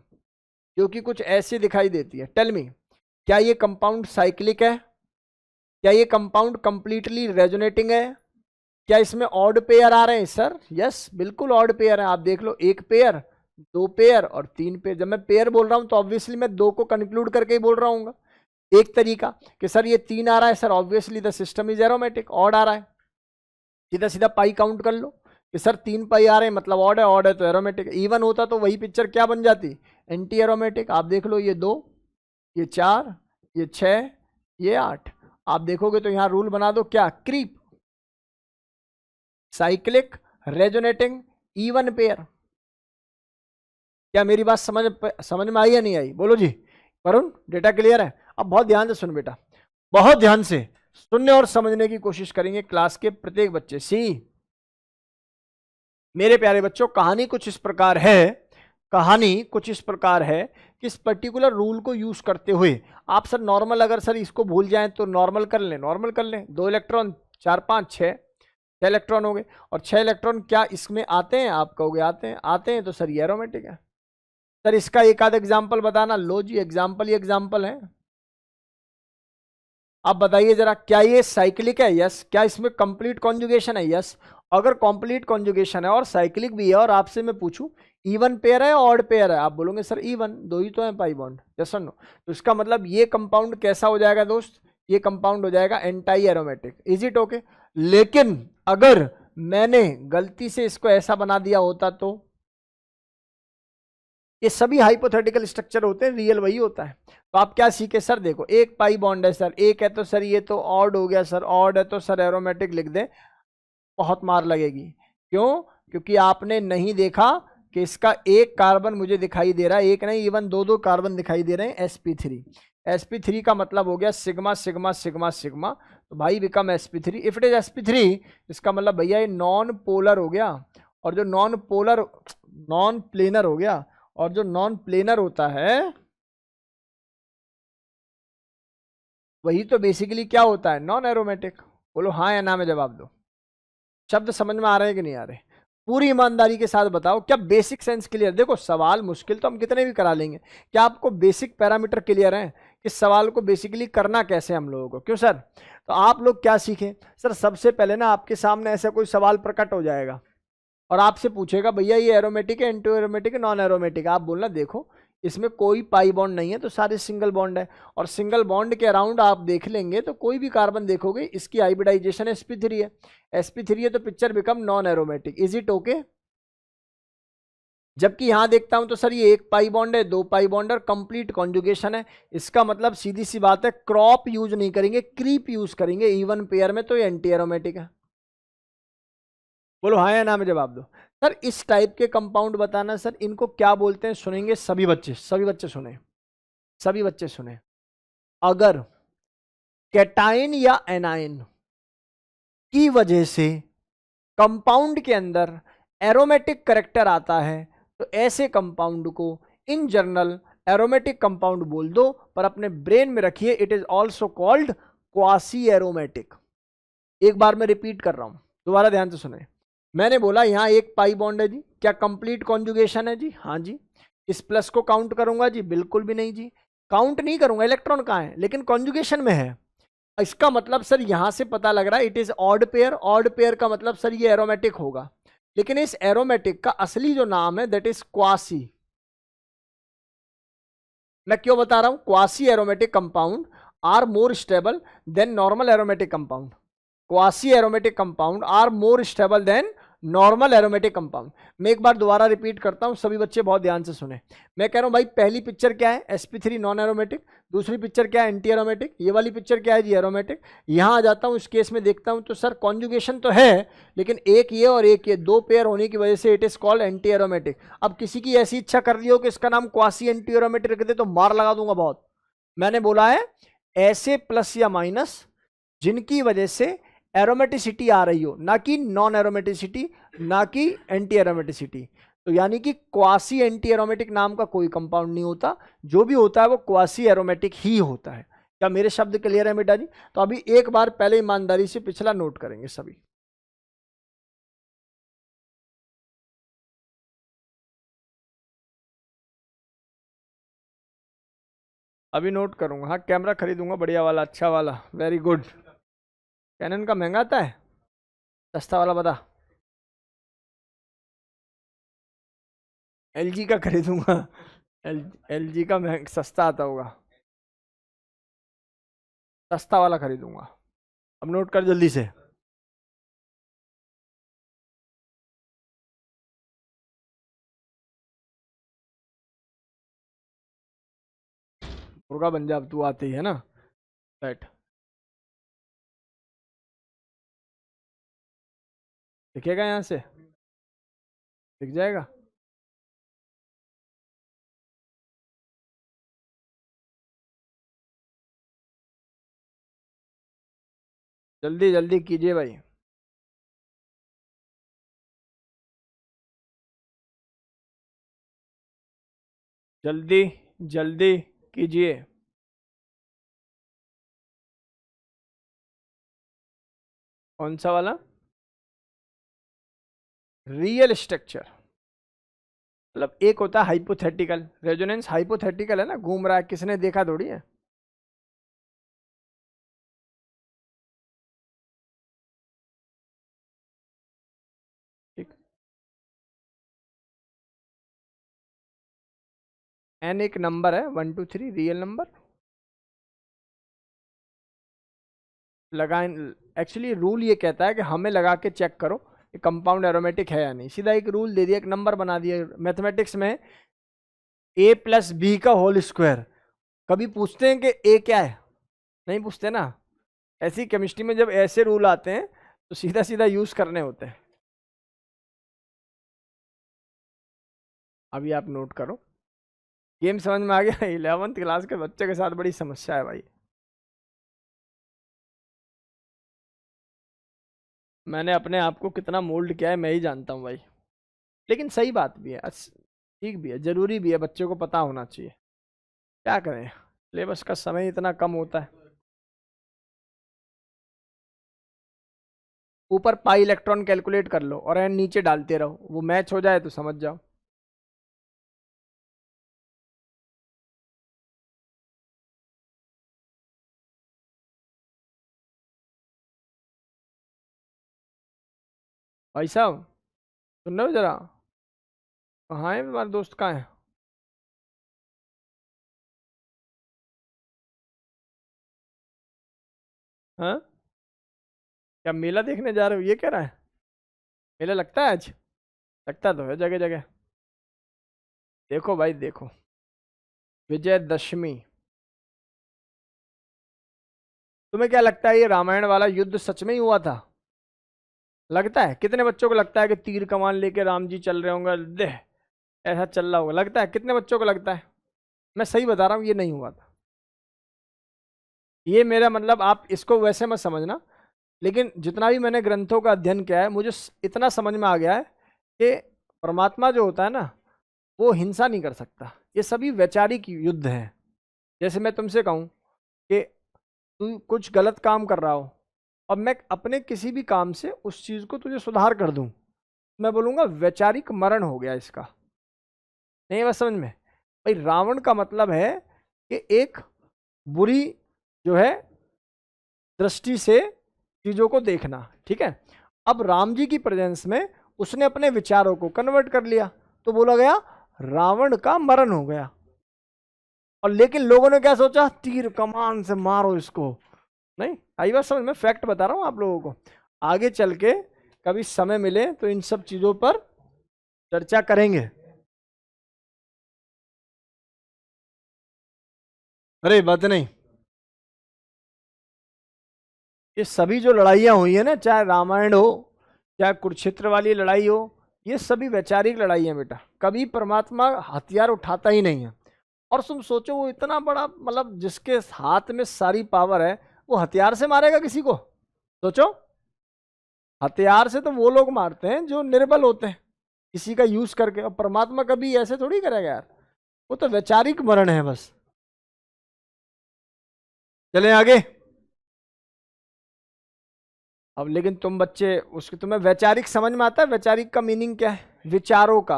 जो कि कुछ ऐसी दिखाई देती है, टेल मी, क्या ये कंपाउंड साइक्लिक है? क्या ये कंपाउंड कंप्लीटली रेजोनेटिंग है? क्या इसमें ऑड पेयर आ रहे हैं? सर यस, बिल्कुल ऑड पेयर है। आप देख लो, 1 पेयर, 2 पेयर और 3 पेयर। जब मैं पेयर बोल रहा हूं तो ऑब्वियसली मैं 2 को कंक्लूड करके ही बोल रहा हूँ। एक तरीका कि सर ये 3 आ रहा है, sir obviously the system is aromatic, odd आ रहा है। सीधा सीधा पाई काउंट कर लो कि सर 3 पाई आ रहे हैं मतलब ऑड है तो एरोमेटिक। इवन होता तो वही पिक्चर क्या बन जाती? Anti aromatic. आप देख लो, ये 2, ये 4, ये 6, ये 8। आप देखोगे तो यहाँ रूल बना दो क्या? Creep. Cyclic, resonating, even pair. क्या मेरी बात समझ में आई या नहीं आई? बोलो जी। वरुण, डेटा क्लियर है? अब बहुत ध्यान से सुन बेटा, बहुत ध्यान से सुनने और समझने की कोशिश करेंगे क्लास के प्रत्येक बच्चे। सी मेरे प्यारे बच्चों, कहानी कुछ इस प्रकार है, कहानी कुछ इस प्रकार है कि इस पर्टिकुलर रूल को यूज करते हुए आप सर नॉर्मल, अगर सर इसको भूल जाएं तो नॉर्मल कर लें, नॉर्मल कर लें। 2 इलेक्ट्रॉन, 4 5 6 इलेक्ट्रॉन हो गए, और 6 इलेक्ट्रॉन क्या इसमें आते हैं? आप कहोगे आते हैं, आते हैं तो सर ये एरोमेटिक है। सर इसका एक आध एग्जाम्पल बताना। लो जी, एग्जाम्पल ही एग्जाम्पल है। आप बताइए जरा, क्या ये साइक्लिक है? यस। क्या इसमें कंप्लीट कॉन्जुगेशन है? यस। अगर कंप्लीट कॉन्जुगेशन है और साइक्लिक भी है, और आपसे मैं पूछूं इवन पेयर है ऑड पेयर है, आप बोलोगे सर इवन, दो ही तो है पाई बॉन्ड। यस और नो? तो इसका मतलब ये कंपाउंड कैसा हो जाएगा दोस्त? ये कंपाउंड हो जाएगा anti aromatic. Is it okay? लेकिन अगर मैंने गलती से इसको ऐसा बना दिया होता तो, ये सभी हाइपोथेटिकल स्ट्रक्चर होते हैं, रियल वही होता है। तो आप क्या सीखे सर? देखो, एक पाई बॉन्ड है सर, एक है तो सर ये तो ऑड हो गया सर, ऑड है तो सर एरोमेटिक लिख दे, बहुत मार लगेगी। क्यों? क्योंकि आपने नहीं देखा कि इसका एक कार्बन मुझे दिखाई दे रहा है, एक नहीं इवन दो दो कार्बन दिखाई दे रहे हैं, sp3। sp3 का मतलब हो गया सिग्मा सिग्मा सिग्मा सिग्मा, तो भाई become sp3। If it is sp3, इसका मतलब भैया ये नॉन पोलर हो गया, और जो नॉन पोलर, नॉन प्लेनर हो गया, और जो नॉन प्लेनर होता है वही तो बेसिकली क्या होता है? Non aromatic. बोलो हाँ या ना में जवाब दो। शब्द समझ में आ रहे हैं कि नहीं आ रहे? पूरी ईमानदारी के साथ बताओ, क्या बेसिक सेंस क्लियर? देखो, सवाल मुश्किल तो हम कितने भी करा लेंगे, क्या आपको बेसिक पैरामीटर क्लियर है कि सवाल को बेसिकली करना कैसे हम लोगों को? क्यों सर? तो आप लोग क्या सीखें सर? सबसे पहले ना आपके सामने ऐसा कोई सवाल प्रकट हो जाएगा और आपसे पूछेगा भैया ये एरोमेटिक है, एंटी एरोमेटिक है, नॉन एरोमेटिक है। आप बोलना देखो इसमें कोई पाई बॉन्ड नहीं है, तो सारे सिंगल बॉन्ड है, और सिंगल बॉन्ड के अराउंड आप देख लेंगे तो कोई भी कार्बन देखोगे इसकी हाइब्रिडाइजेशन sp3 है, sp3 है तो picture become non aromatic. Is it okay? जबकि यहां देखता हूं तो सर ये एक पाई बॉन्ड है, दो पाई बॉन्ड और कंप्लीट कॉन्जुगेशन है। इसका मतलब सीधी सी बात है, क्रॉप यूज नहीं करेंगे, क्रीप यूज करेंगे इवन पेयर में, तो ये एंटी एरोमेटिक है। बोलो हाँ या ना में जवाब दो। सर इस टाइप के कंपाउंड बताना सर, इनको क्या बोलते हैं? सुनेंगे सभी बच्चे, सभी बच्चे सुने, सभी बच्चे सुने। अगर कैटाइन या एनाइन की वजह से कंपाउंड के अंदर एरोमेटिक करेक्टर आता है तो ऐसे कंपाउंड को इन जनरल एरोमेटिक कंपाउंड बोल दो, पर अपने ब्रेन में रखिए it is also called quasi aromatic. एक बार मैं रिपीट कर रहा हूं, दोबारा ध्यान से सुने। मैंने बोला यहां एक पाई बॉन्ड है जी, क्या कंप्लीट कॉन्जुगेशन है जी? हाँ जी। इस प्लस को काउंट करूंगा जी? बिल्कुल भी नहीं जी, काउंट नहीं करूंगा, इलेक्ट्रॉन कहां है, लेकिन कॉन्जुगेशन में है। इसका मतलब सर यहां से पता लग रहा है it is odd pair, odd pair का मतलब सर ये एरोमेटिक होगा, लेकिन इस एरोमेटिक का असली जो नाम है दैट इज क्वासी। मैं क्यों बता रहा हूं? Quasi aromatic compound are more stable than normal aromatic compound. Quasi aromatic compound are more stable than normal aromatic compound. मैं एक बार दोबारा रिपीट करता हूं, सभी बच्चे बहुत ध्यान से सुने। मैं कह रहा हूं भाई पहली पिक्चर क्या है? sp3 non aromatic. दूसरी पिक्चर क्या है? Anti aromatic. ये वाली पिक्चर क्या है जी? एरोमेटिक। यहां आ जाता हूं, इस केस में देखता हूं तो सर कॉन्जुगेशन तो है, लेकिन एक ये और एक ये, दो पेयर होने की वजह से it is called anti aromatic. अब किसी की ऐसी इच्छा कर रही हो कि इसका नाम क्वासी एंटी एरोमेटिक रख दे तो मार लगा दूंगा बहुत। मैंने बोला है ऐसे प्लस या माइनस जिनकी वजह से एरोमेटिसिटी आ रही हो, ना कि नॉन एरोमेटिसिटी, ना कि एंटी एरोमेटिसिटी। तो यानी कि क्वासी एंटी एरोमेटिक नाम का कोई कंपाउंड नहीं होता, जो भी होता है वो क्वासी एरोमेटिक ही होता है। क्या मेरे शब्द क्लियर है बेटा जी? तो अभी एक बार पहले ईमानदारी से पिछला नोट करेंगे सभी। अभी नोट करूंगा। हाँ, कैमरा खरीदूंगा बढ़िया वाला, अच्छा वाला, वेरी गुड। कैनन का महंगा आता है, सस्ता वाला बता। एलजी का खरीदूंगा। एलजी का सस्ता आता होगा, सस्ता वाला खरीदूंगा। अब नोट कर जल्दी से। मुर्गा बन जा, अब तू आते ही है ना। बैठ। दिखेगा यहाँ से, दिख जाएगा। जल्दी जल्दी कीजिए भाई। जल्दी जल्दी कीजिए। कौन सा वाला? रियल स्ट्रक्चर मतलब एक होता है हाइपोथेटिकल, रेजोनेंस हाइपोथेटिकल है ना, घूम रहा है, किसने देखा थोड़ी है। ठीक, एन एक नंबर है, 1 2 3 रियल नंबर लगा। एक्चुअली रूल ये कहता है कि हमें लगा के चेक करो कि कंपाउंड एरोमेटिक है या नहीं, सीधा एक रूल दे दिया, एक नंबर बना दिया। मैथमेटिक्स में a प्लस बी का होल स्क्वायर, कभी पूछते हैं कि a क्या है? नहीं पूछते ना। ऐसी केमिस्ट्री में जब ऐसे रूल आते हैं तो सीधा सीधा यूज करने होते हैं। अभी आप नोट करो, गेम समझ में आ गया? 11th क्लास के बच्चे के साथ बड़ी समस्या है भाई। मैंने अपने आप को कितना मोल्ड किया है मैं ही जानता हूँ भाई। लेकिन सही बात भी है, ठीक भी है, जरूरी भी है, बच्चों को पता होना चाहिए। क्या करें, सिलेबस का समय इतना कम होता है। ऊपर पाई इलेक्ट्रॉन कैलकुलेट कर लो और एन नीचे डालते रहो, वो मैच हो जाए तो समझ जाओ। भाई साहब सुन रहे हो जरा? कहाँ है तुम्हारे दोस्त, कहाँ है? हाँ, क्या मेला देखने जा रहे हो ये कह रहा है? मेला लगता है आज? लगता तो है जगह जगह। देखो भाई देखो, विजयदशमी। तुम्हें क्या लगता है ये रामायण वाला युद्ध सच में ही हुआ था? लगता है? कितने बच्चों को लगता है कि तीर कमान लेके राम जी चल रहे होंगे, देह ऐसा चल रहा होगा? लगता है? कितने बच्चों को लगता है? मैं सही बता रहा हूँ, ये नहीं हुआ था। ये मेरा मतलब, आप इसको वैसे मत समझना, लेकिन जितना भी मैंने ग्रंथों का अध्ययन किया है मुझे इतना समझ में आ गया है कि परमात्मा जो होता है ना, वो हिंसा नहीं कर सकता। ये सभी वैचारिक युद्ध हैं। जैसे मैं तुमसे कहूँ कि तू कुछ गलत काम कर रहा हो और मैं अपने किसी भी काम से उस चीज़ को तुझे सुधार कर दूं, मैं बोलूँगा वैचारिक मरण हो गया इसका। नहीं बस समझ में? भाई रावण का मतलब है कि एक बुरी जो है दृष्टि से चीजों को देखना, ठीक है। अब राम जी की प्रेजेंस में उसने अपने विचारों को कन्वर्ट कर लिया, तो बोला गया रावण का मरण हो गया। और लेकिन लोगों ने क्या सोचा, तीर कमान से मारो इसको। नहीं आई बात समझ में? फैक्ट बता रहा हूं आप लोगों को, आगे चल के कभी समय मिले तो इन सब चीजों पर चर्चा करेंगे। अरे बात नहीं, ये सभी जो लड़ाइयाँ हुई है ना, चाहे रामायण हो चाहे कुरुक्षेत्र वाली लड़ाई हो, ये सभी वैचारिक लड़ाई है बेटा। कभी परमात्मा हथियार उठाता ही नहीं है। और तुम सोचो वो इतना बड़ा, मतलब जिसके हाथ में सारी पावर है, वो हथियार से मारेगा किसी को? सोचो, हथियार से तो वो लोग मारते हैं जो निर्बल होते हैं किसी का यूज करके, और परमात्मा कभी ऐसे थोड़ी करेगा यार। वो तो वैचारिक मरण है बस। चलें आगे। अब लेकिन तुम बच्चे, उसके तुम्हें वैचारिक समझ में आता है? वैचारिक का मीनिंग क्या है? विचारों का।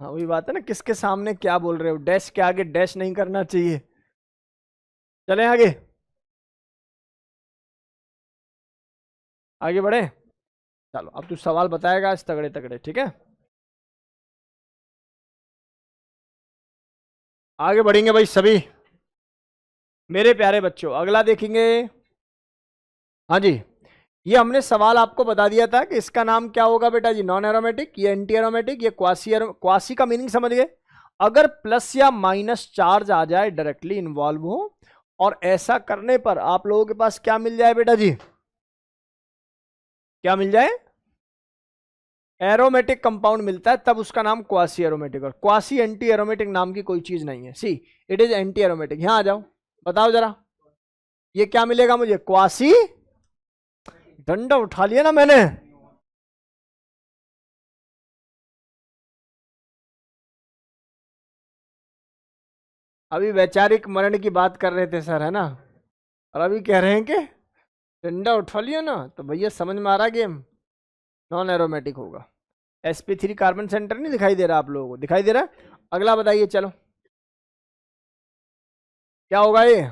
हाँ वही बात है ना, किसके सामने क्या बोल रहे हो, डैश के आगे डैश नहीं करना चाहिए। चलें आगे, आगे बढ़े। चलो अब तू सवाल बताएगा आज तगड़े तगड़े, ठीक है। आगे बढ़ेंगे भाई सभी मेरे प्यारे बच्चों, अगला देखेंगे। हाँ जी, ये हमने सवाल आपको बता दिया था कि इसका नाम क्या होगा बेटा जी, नॉन एरोमेटिक, ये एंटी एरोमेटिक, ये क्वासी का मीनिंग समझ गए। अगर प्लस या माइनस चार्ज आ जाए डायरेक्टली इन्वॉल्व हो, और ऐसा करने पर आप लोगों के पास क्या मिल जाए बेटा जी? क्या मिल जाए? एरोमेटिक कंपाउंड मिलता है तब उसका नाम क्वासी एरोमेटिक, और क्वासी एंटी एरोमेटिक नाम की कोई चीज नहीं है। See it is anti aromatic. यहां आ जाओ, बताओ जरा ये क्या मिलेगा मुझे, क्वासी, डंडा उठा लिया ना मैंने। अभी वैचारिक मरण की बात कर रहे थे सर, है ना, और अभी कह रहे हैं कि डंडा उठा लिया ना, तो भैया समझ में आ रहा गेम, नॉन एरोमेटिक होगा। sp3 कार्बन सेंटर नहीं दिखाई दे रहा आप लोगों को, दिखाई दे रहा है। अगला बताइए, चलो क्या होगा ये,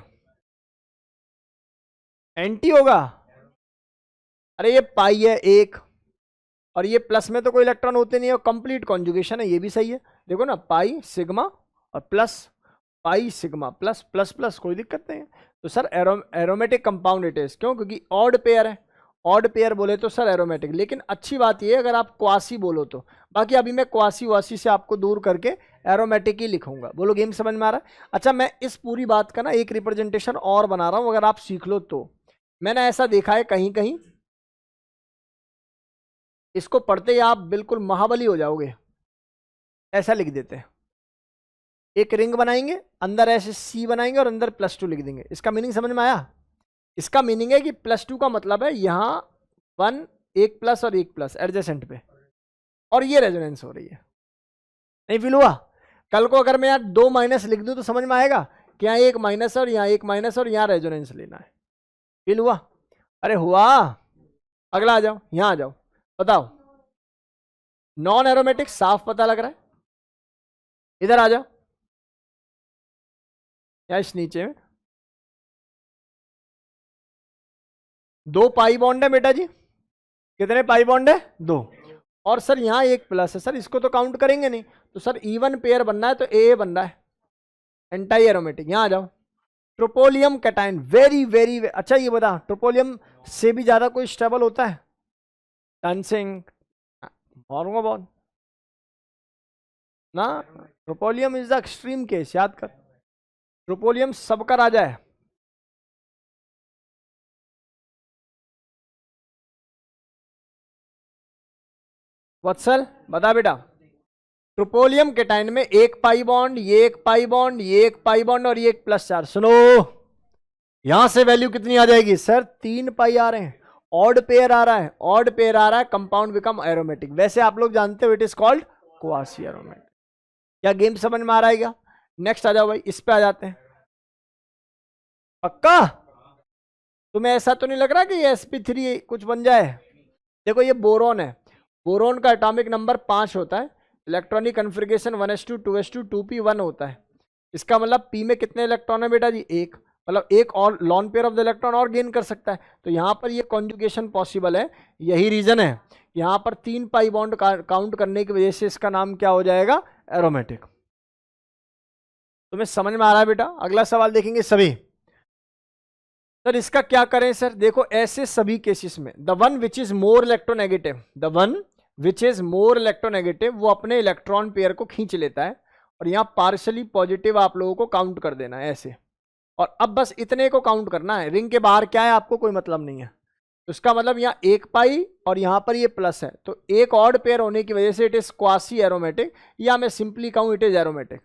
एंटी होगा। अरे ये पाई है एक, और ये प्लस में तो कोई इलेक्ट्रॉन होते नहीं है, कंप्लीट कॉन्जुगेशन है, ये भी सही है। देखो ना, पाई सिग्मा और plus, pi sigma plus plus plus, कोई दिक्कत नहीं है। तो sir aromatic compound it is, क्यों, क्योंकि ऑड पेयर है, ऑड पेयर बोले तो सर एरोमेटिक। लेकिन अच्छी बात ये है अगर आप क्वासी बोलो तो, बाकी अभी मैं क्वासी वासी से आपको दूर करके एरोमेटिक ही लिखूंगा। बोलो गेम समझ में आ रहा है। अच्छा, मैं इस पूरी बात का ना एक रिप्रेजेंटेशन और बना रहा हूं, अगर आप सीख लो तो। मैंने ऐसा देखा है कहीं कहीं, इसको पढ़ते ही आप बिल्कुल महाबली हो जाओगे। ऐसा लिख देते हैं, एक रिंग बनाएंगे, अंदर ऐसे सी बनाएंगे और अंदर +2 लिख देंगे। इसका मीनिंग समझ में आया। इसका मीनिंग है कि +2 का मतलब है यहां 1, एक प्लस और एक प्लस एडजेसेंट पे, और ये रेजोनेंस हो रही है। नहीं फील हुआ। कल को अगर मैं यहाँ 2 माइनस लिख दूं तो समझ में आएगा कि यहाँ एक माइनस और यहाँ एक माइनस और यहाँ रेजोनेंस लेना है। फील हुआ। अरे हुआ। अगला आ जाओ, यहां आ जाओ, बताओ। नॉन एरोमेटिक साफ पता लग रहा है, इधर आ जाओ, या इस नीचे में 2 पाई बॉन्ड है बेटा जी। कितने पाई बॉन्ड है, 2। और सर यहाँ एक प्लस है, सर इसको तो काउंट करेंगे नहीं, तो सर इवन पेयर बनना है तो ए बन रहा है, एंटाई एरोमेटिक। यहां आ जाओ, ट्रोपोलियम कैटायन, वेरी वेरी अच्छा। ये बता, ट्रोपोलियम से भी ज्यादा कोई स्टेबल होता है, टनसिंग, मारूंगा बहुत ना। ट्रोपोलियम इज द एक्सट्रीम केस, याद कर, ट्रोपोलियम सबका राजा है। वत्सल बता बेटा, ट्रोपोलियम कैटायन में एक पाई बॉन्ड, ये एक पाई बॉन्ड, ये एक पाई बॉन्ड और ये एक +4। सुनो, यहां से वैल्यू कितनी आ जाएगी सर, 3 पाई आ रहे हैं, ऑड पेयर आ रहा है, ऑड पेयर आ रहा है, कंपाउंड बिकम एरोमेटिक। वैसे आप लोग जानते हो it is called quasi aromatic. क्या गेम समझ में आ रहा है क्या। नेक्स्ट आ जाओ भाई, इस पे आ जाते हैं। पक्का तुम्हें ऐसा तो नहीं लग रहा कि ये sp3 कुछ बन जाए। देखो ये बोरोन है, बोरोन का एटॉमिक नंबर 5 होता है, electronic configuration 1s2 2s2 2p1 होता है। इसका मतलब p में कितने इलेक्ट्रॉन है बेटा जी, एक, मतलब एक और lone pair of the electron और गेन कर सकता है। तो यहाँ पर ये कॉन्जुगेशन पॉसिबल है, यही रीजन है। यहाँ पर 3 पाई बॉन्ड काउंट करने की वजह से इसका नाम क्या हो जाएगा, एरोमेटिक। तुम्हें समझ में आ रहा है बेटा। अगला सवाल देखेंगे सभी। सर इसका क्या करें सर, देखो ऐसे सभी केसेस में the one which is more electronegative, the one which is more electronegative, वो अपने इलेक्ट्रॉन पेयर को खींच लेता है, और यहाँ पार्शली पॉजिटिव आप लोगों को काउंट कर देना है ऐसे। और अब बस इतने को काउंट करना है, रिंग के बाहर क्या है आपको कोई मतलब नहीं है। तो इसका मतलब यहाँ एक पाई और यहाँ पर ये प्लस है, तो एक ऑड पेयर होने की वजह से इट इज क्वासी एरोमेटिक, या मैं सिंपली कहूं इट इज एरोमेटिक।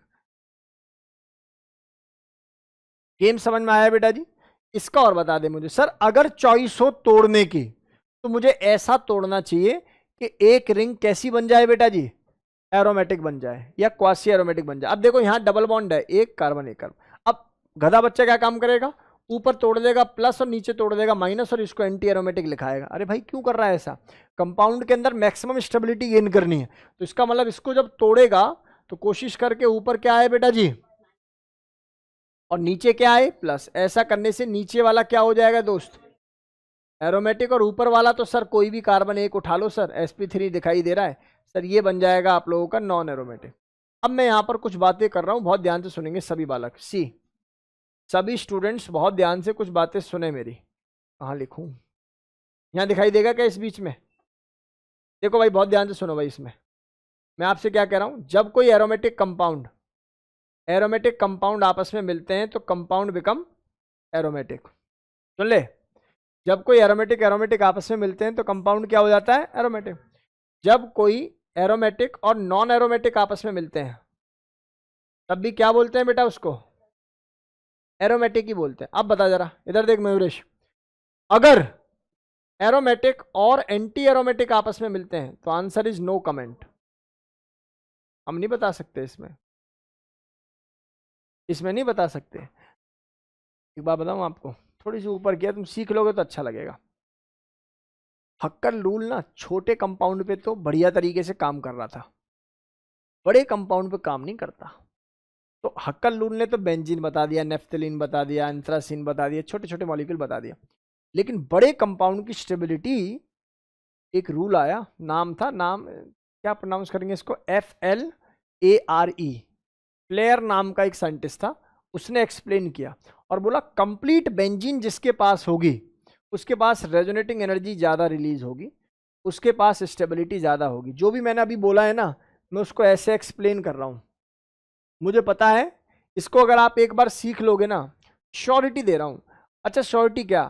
गेम समझ में आया बेटा जी। इसका और बता दे मुझे सर, अगर चॉइस हो तोड़ने की तो मुझे ऐसा तोड़ना चाहिए कि एक रिंग कैसी बन जाए बेटा जी, एरोमेटिक बन जाए या क्वासी एरोमेटिक बन जाए। अब देखो यहाँ डबल बॉन्ड है, एक कार्बन एक कार्बन। अब गधा बच्चा क्या काम करेगा, ऊपर तोड़ देगा प्लस और नीचे तोड़ देगा माइनस, और इसको एंटी एरोमेटिक लिखाएगा। अरे भाई क्यों कर रहा है ऐसा, कंपाउंड के अंदर मैक्सिमम स्टेबिलिटी गेन करनी है, तो इसका मतलब इसको जब तोड़ेगा तो कोशिश करके ऊपर क्या है बेटा जी, और नीचे क्या है प्लस। ऐसा करने से नीचे वाला क्या हो जाएगा दोस्त, एरोमेटिक, और ऊपर वाला तो सर कोई भी कार्बन एक उठा लो सर, sp3 दिखाई दे रहा है सर, ये बन जाएगा आप लोगों का नॉन एरोमेटिक। अब मैं यहाँ पर कुछ बातें कर रहा हूँ, बहुत ध्यान से सुनेंगे सभी बालक, सी सभी स्टूडेंट्स बहुत ध्यान से कुछ बातें सुने मेरी। कहाँ लिखूँ, यहाँ दिखाई देगा क्या इस बीच में, देखो भाई बहुत ध्यान से सुनो भाई। इसमें मैं आपसे क्या कह रहा हूँ, जब कोई एरोमेटिक कंपाउंड आपस में मिलते हैं तो कंपाउंड बिकम एरोमेटिक। सुन ले, जब कोई एरोमेटिक आपस में मिलते हैं तो कंपाउंड क्या हो जाता है, एरोमेटिक। जब कोई एरोमेटिक और नॉन एरोमेटिक आपस में मिलते हैं तब भी क्या बोलते हैं बेटा उसको? एरोमेटिक ही बोलते हैं। अब बता जरा, इधर देख मयूरेश, अगर एरोमेटिक और एंटी एरोमेटिक आपस में मिलते हैं तो आंसर इज नो कमेंट। हम नहीं बता सकते इसमें, इसमें नहीं बता सकते। एक बात बताऊं आपको, थोड़ी सी ऊपर किया, तुम सीख लोगे तो अच्छा लगेगा। हक्कल रूल ना छोटे कंपाउंड पे तो बढ़िया तरीके से काम कर रहा था, बड़े कंपाउंड पे काम नहीं करता। तो हक्कल रूल ने तो बेंजीन बता दिया, नेफ्थलीन बता दिया, एंथ्रासीन बता दिया, छोटे छोटे मॉलिक्यूल बता दिया, लेकिन बड़े कंपाउंड की स्टेबिलिटी एक रूल आया, नाम था, नाम क्या प्रोनाउंस करेंगे इसको, FLARE, फ्लेयर नाम का एक साइंटिस्ट था, उसने एक्सप्लेन किया और बोला कंप्लीट बेंजीन जिसके पास होगी उसके पास रेजोनेटिंग एनर्जी ज़्यादा रिलीज होगी, उसके पास स्टेबिलिटी ज़्यादा होगी। जो भी मैंने अभी बोला है ना, मैं उसको ऐसे एक्सप्लेन कर रहा हूँ, मुझे पता है इसको अगर आप एक बार सीख लोगे ना, श्योरिटी दे रहा हूँ। अच्छा श्योरिटी क्या,